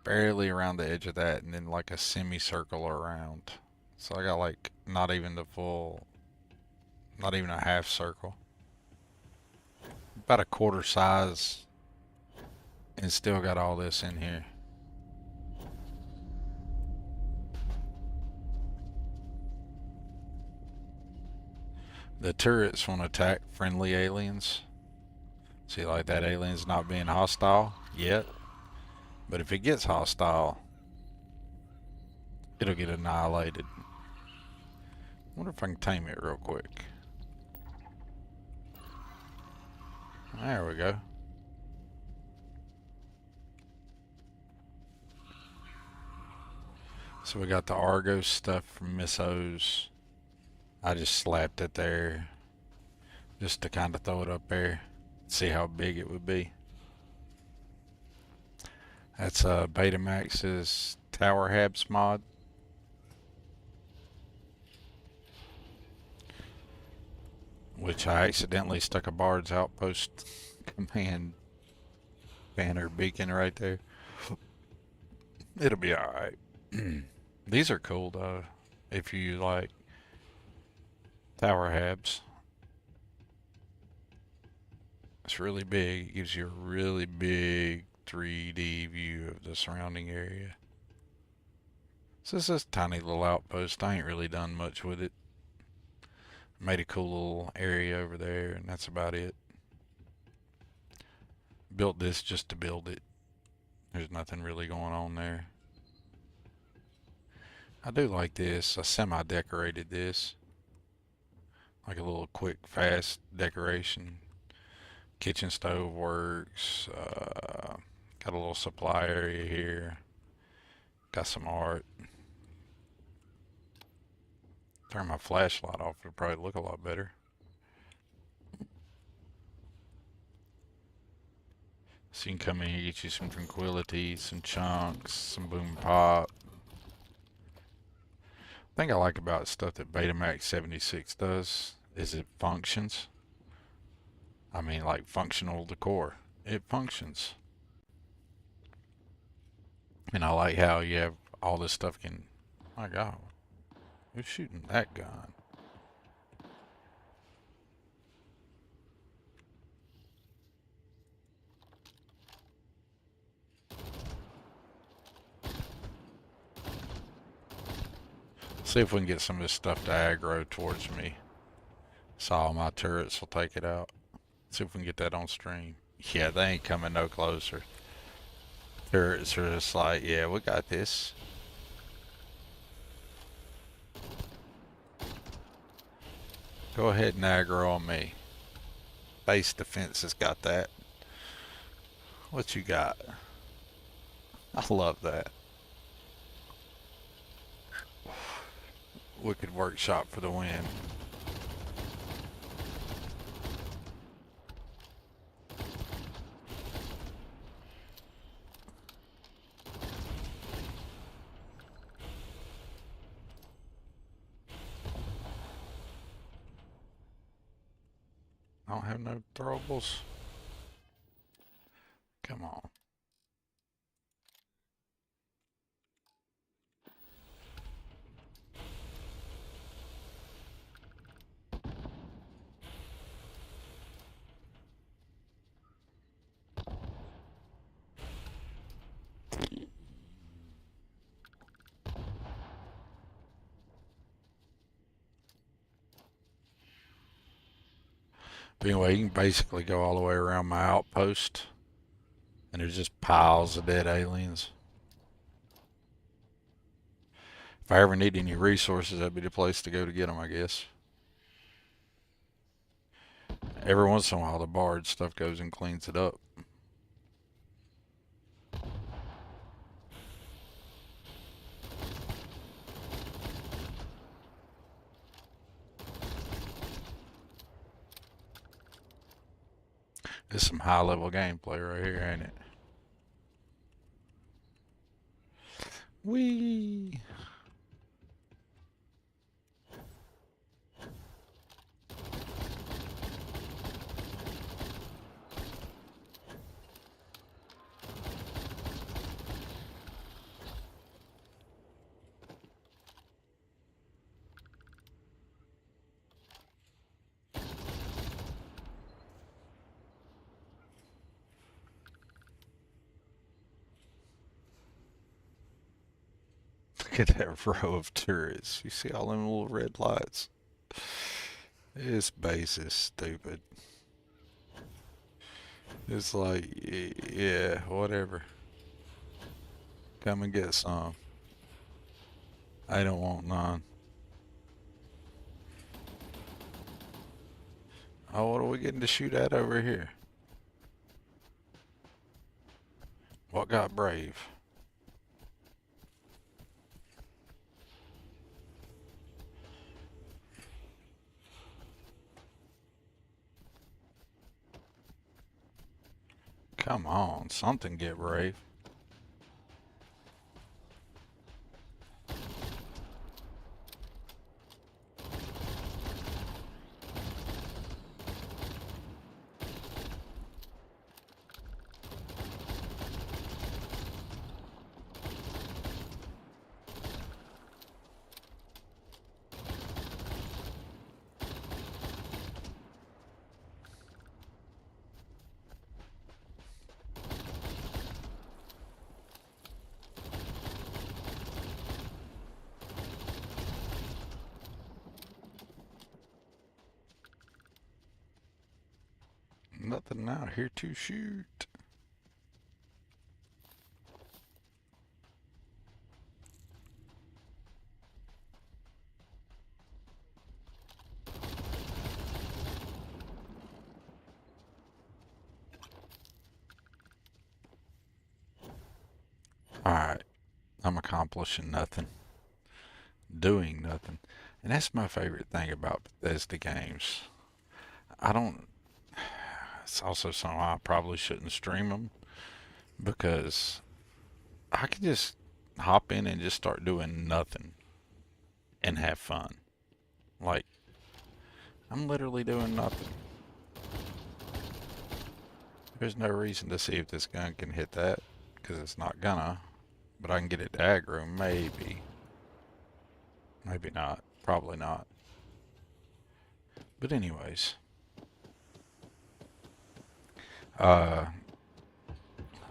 Barely around the edge of that, and then like a semicircle around. So I got like not even a half circle. About a quarter size, and still got all this in here. The turrets won't attack friendly aliens. See, like that alien's not being hostile yet. But if it gets hostile, it'll get annihilated. Wonder if I can tame it real quick. There we go. So we got the Argo stuff from Miss O's. I just slapped it there just to kind of throw it up there, see how big it would be. That's Betamax's Tower Habs mod. Which I accidentally stuck a Bard's Outpost command banner beacon right there. It'll be alright. These are cool though, if you like Tower Habs. It's really big. It gives you a really big 3D view of the surrounding area. So this is a tiny little outpost. I ain't really done much with it. Made a cool little area over there, and that's about it. Built this just to build it. There's nothing really going on there. I do like this. I semi-decorated this. Like a little quick, fast decoration. Kitchen stove works. Got a little supply area here. Got some art. Turn my flashlight off, it'll probably look a lot better. So you can come in here, get you some tranquility, some chunks, some boom pop. The thing I like about stuff that Betamax 76 does is it functions. I mean, like functional decor. It functions. And I like how you have all this stuff can... My God. Who's shooting that gun? See if we can get some of this stuff to aggro towards me. So all my turrets will take it out. See if we can get that on stream. Yeah, they ain't coming no closer. Turrets are just like, yeah, we got this. Go ahead and aggro on me. Base defense has got that. What you got? I love that. Wicked Workshop for the win. I don't have no throwables. Come on. But anyway, you can basically go all the way around my outpost, and there's just piles of dead aliens. If I ever need any resources, that'd be the place to go to get them, I guess. Every once in a while, the Bard stuff goes and cleans it up. This is some high level gameplay right here, ain't it? Whee! Look at that row of turrets. You see all them little red lights? This base is stupid. It's like, yeah, whatever. Come and get some. I don't want none. Oh, what are we getting to shoot at over here? What got brave? Come on, something get brave. Nothing out here to shoot. Alright, I'm accomplishing nothing. Doing nothing. And that's my favorite thing about Bethesda games. I don't... It's also something I probably shouldn't stream them because I can just hop in and just start doing nothing and have fun. Like, I'm literally doing nothing. There's no reason to see if this gun can hit that, because it's not gonna. But I can get it to aggro, maybe. Maybe not. Probably not. But anyways.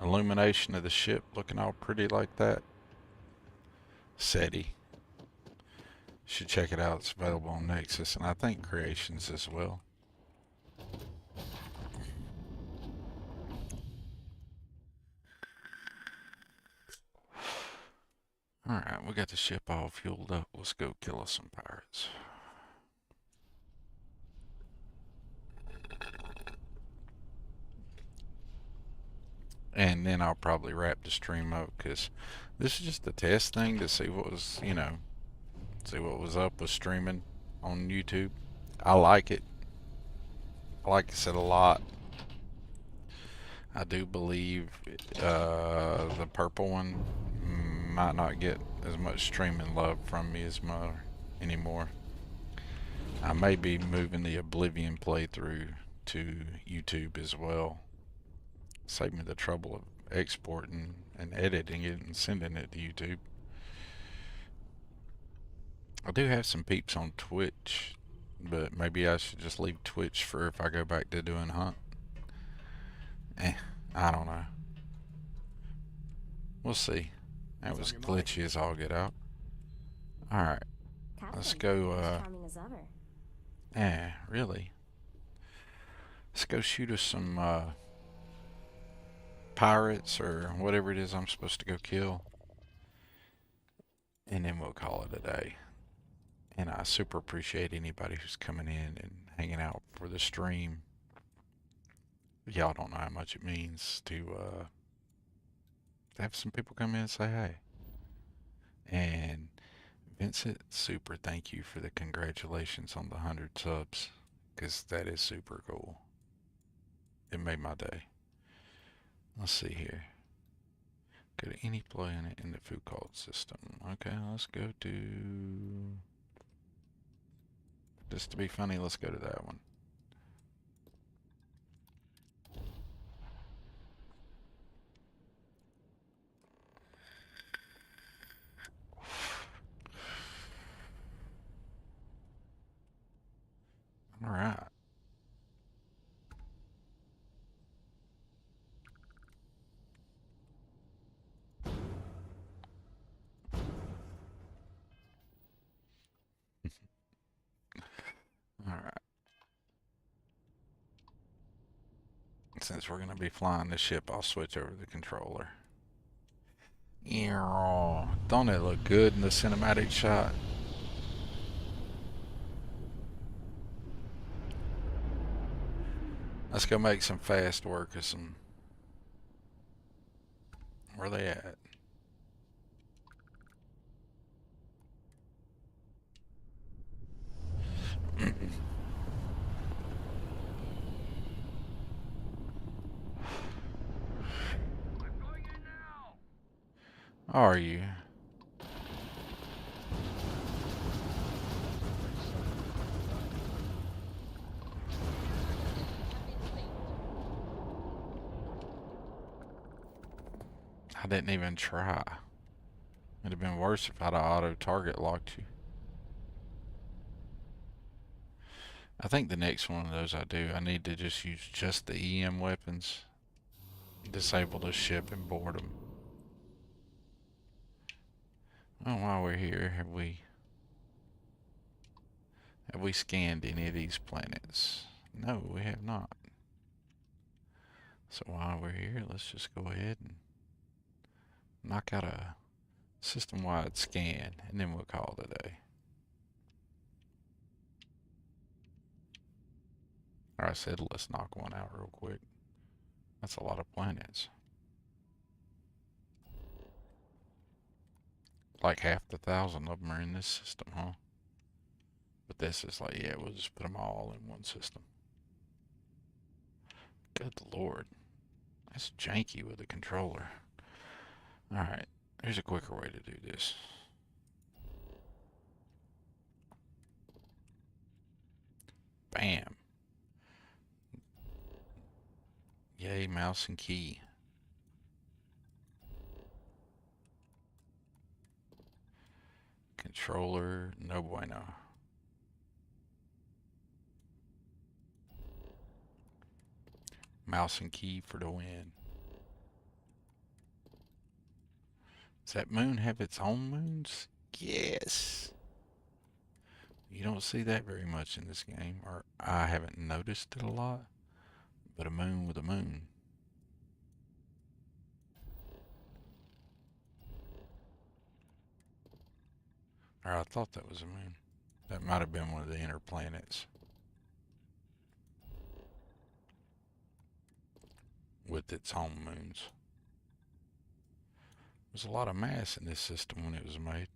Illumination of the ship looking all pretty like that. SETI. Should check it out. It's available on Nexus, and I think Creations as well. Alright, we got the ship all fueled up. Let's go kill us some pirates. And then I'll probably wrap the stream up, because this is just a test thing to see what was, you know, see what was up with streaming on YouTube. I like it. I like it a lot. I do believe the purple one might not get as much streaming love from me as more anymore. I may be moving the Oblivion playthrough to YouTube as well. Save me the trouble of exporting and editing it and sending it to YouTube. I do have some peeps on Twitch, but maybe I should just leave Twitch for if I go back to doing Hunt. I don't know. We'll see. That was glitchy as all get out. Alright, let's go, really? Let's go shoot us some, pirates or whatever it is I'm supposed to go kill. And then we'll call it a day. And I super appreciate anybody who's coming in and hanging out for the stream. Y'all don't know how much it means to have some people come in and say hey. And Vincent, super thank you for the congratulations on the 100 subs, because that is super cool. It made my day. Let's see here. Go to any planet in the food cult system. Okay, let's go to... Just to be funny, let's go to that one. Alright. Alright. Since we're going to be flying this ship, I'll switch over the controller. Don't it look good in the cinematic shot? Let's go make some fast work of some... Where they at? Are you? I didn't even try. It'd have been worse if I'd have auto-target locked you. I think the next one of those I do, I need to just use just the EM weapons. Disable the ship and board them. Well, while we're here, have we scanned any of these planets? No, we have not. So while we're here, let's just go ahead and knock out a system-wide scan, and then we'll call it a day. Or I said let's knock one out real quick. That's a lot of planets. Like half the 1,000 of them are in this system, huh? But this is like, yeah, we'll just put them all in one system. Good lord. That's janky with the controller. Alright, here's a quicker way to do this. Bam. Yay, mouse and key. Controller, no bueno. Mouse and key for the win. Does that moon have its own moons? Yes. You don't see that very much in this game, or I haven't noticed it a lot. But a moon with a moon. Or I thought that was a moon. That might have been one of the inner planets. With its home moons. There's a lot of mass in this system when it was made.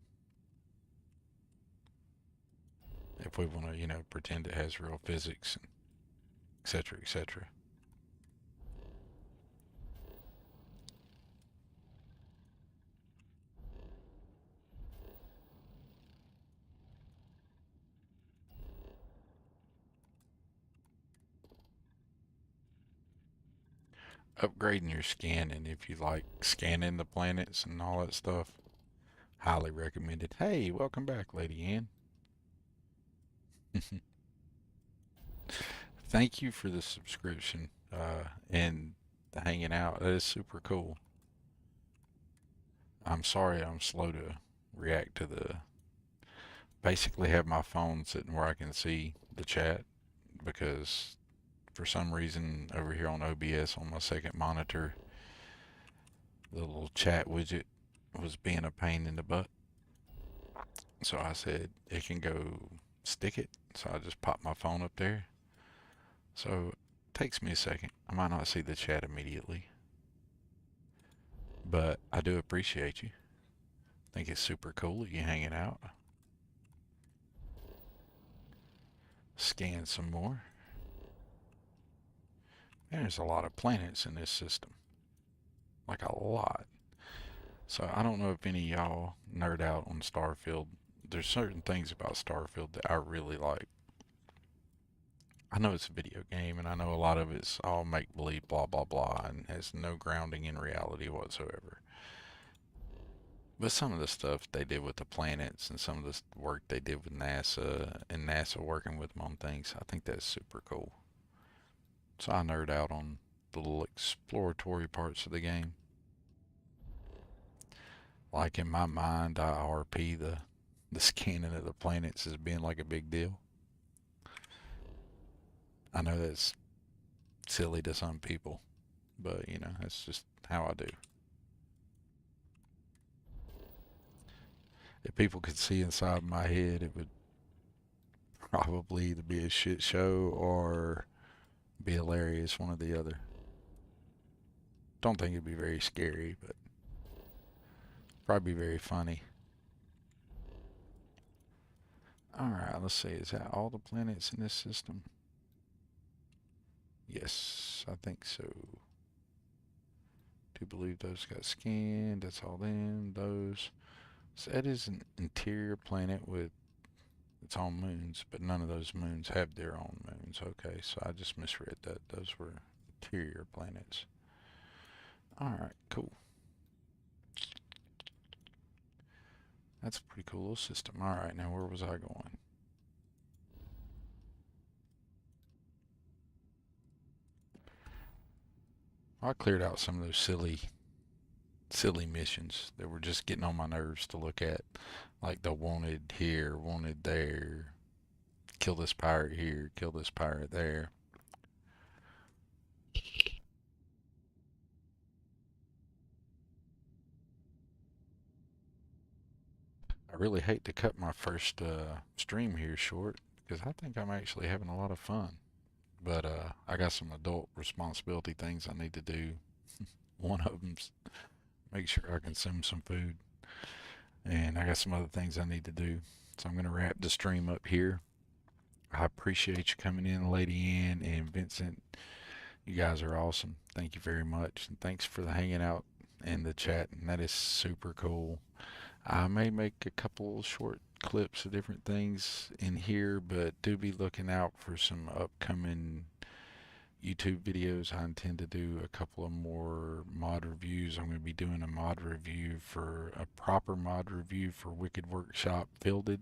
If we want to, you know, pretend it has real physics, and etc., etc. Upgrading your scanning, if you like scanning the planets and all that stuff, highly recommended. Hey, welcome back, Lady Ann. Thank you for the subscription and the hanging out. That is super cool. I'm sorry I'm slow to react to the... Basically have my phone sitting where I can see the chat, because for some reason over here on OBS on my second monitor, the little chat widget was being a pain in the butt. So I said it can go stick it. So I just popped my phone up there. So it takes me a second. I might not see the chat immediately, but I do appreciate you. I think it's super cool that you're hanging out. Scan some more. There's a lot of planets in this system. Like a lot. So I don't know if any of y'all nerd out on Starfield. There's certain things about Starfield that I really like. I know it's a video game, and I know a lot of it's all make-believe, blah, blah, blah, and has no grounding in reality whatsoever. But some of the stuff they did with the planets and some of the work they did with NASA and NASA working with them on things, I think that's super cool. So I nerd out on the little exploratory parts of the game. Like in my mind, I RP the scanning of the planets as being like a big deal. I know that's silly to some people, but you know, that's just how I do. If people could see inside my head, it would probably either be a shit show or Be hilarious, one or the other. Don't think it'd be very scary, but probably be very funny. Alright, let's see. Is that all the planets in this system? Yes, I think so. Do believe those got scanned. That's all them. Those. So that is an interior planet with its own moons, but none of those moons have their own moons. Okay, so I just misread that. Those were interior planets. Alright, cool. That's a pretty cool little system. Alright, now where was I going? I cleared out some of those silly missions that were just getting on my nerves to look at. Like the wanted here, wanted there. Kill this pirate here, kill this pirate there. I really hate to cut my first stream here short because I think I'm actually having a lot of fun. But I got some adult responsibility things I need to do. One of them's make sure I consume some food. And I got some other things I need to do. So I'm going to wrap the stream up here. I appreciate you coming in, Lady Ann and Vincent. You guys are awesome. Thank you very much. And thanks for the hanging out in the chat. And that is super cool. I may make a couple short clips of different things in here, but do be looking out for some upcoming YouTube videos. I intend to do a couple of more mod reviews. I'm going to be doing a mod review for a proper mod review for Wicked Workshop Fielded.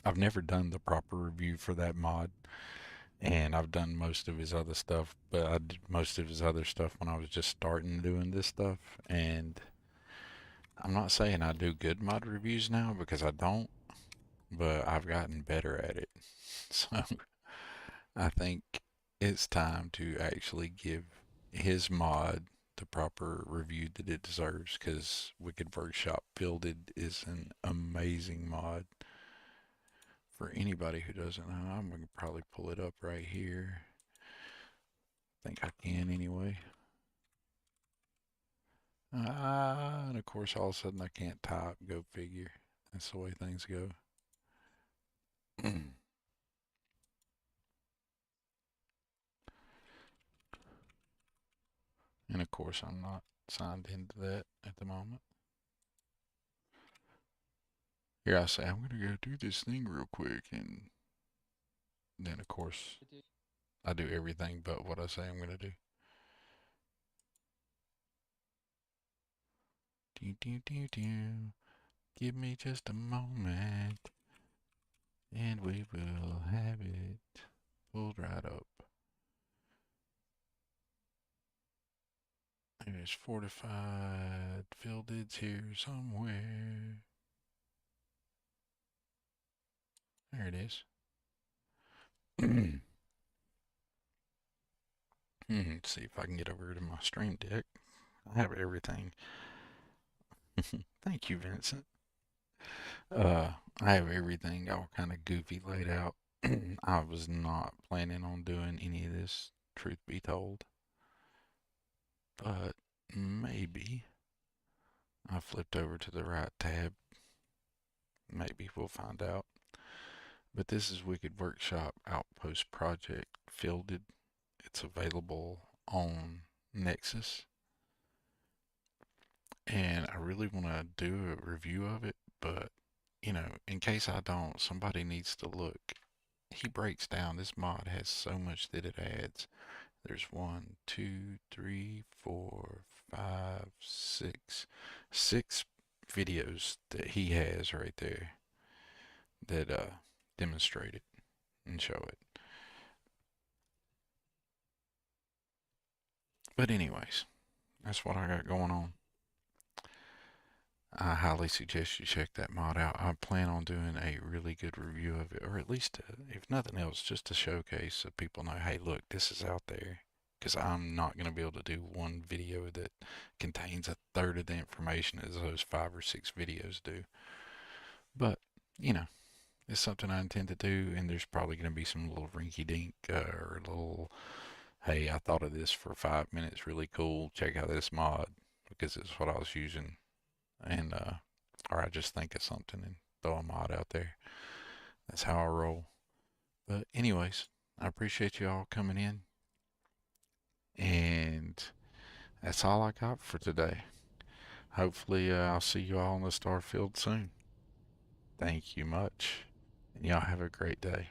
I've never done the proper review for that mod, and I've done most of his other stuff, but I did most of his other stuff when I was just starting doing this stuff. And I'm not saying I do good mod reviews now because I don't, but I've gotten better at it. So I think it's time to actually give his mod the proper review that it deserves, because Wicked Workshop Fielded is an amazing mod. For anybody who doesn't know, I'm going to probably pull it up right here. I think I can anyway. And of course, all of a sudden I can't type. Go figure. That's the way things go. And of course, I'm not signed into that at the moment. Here I say, I'm going to go do this thing real quick. And then, of course, I do everything but what I say I'm going to do. Do, do, do, do. Give me just a moment, and we will have it pulled right up. There's fortified fieldeds here somewhere. There it is. Let's see if I can get over to my stream deck. I have everything. Thank you, Vincent. I have everything all kind of goofy laid out. I was not planning on doing any of this, truth be told. But maybe I flipped over to the right tab. Maybe we'll find out. But this is Wicked Workshop Outpost Project Fielded. It's available on Nexus. And I really want to do a review of it, but you know, in case I don't, somebody needs to look. He breaks down, this mod has so much that it adds. There's 1, 2, 3, 4, 5, 6, 6 videos that he has right there that demonstrate it and show it. But anyways, that's what I got going on. I highly suggest you check that mod out. I plan on doing a really good review of it, or at least, if nothing else, just to showcase so people know, hey, look, this is out there. Because I'm not going to be able to do one video that contains a third of the information as those 5 or 6 videos do. But, you know, It's something I intend to do, and there's probably going to be some little rinky dink or little, hey, I thought of this for 5 minutes, really cool. Check out this mod because it's what I was using, and or I just think of something and throw a mod out there. That's how I roll. But anyways, I appreciate you all coming in, and that's all I got for today. Hopefully, I'll see you all on the Starfield soon. Thank you much, and y'all have a great day.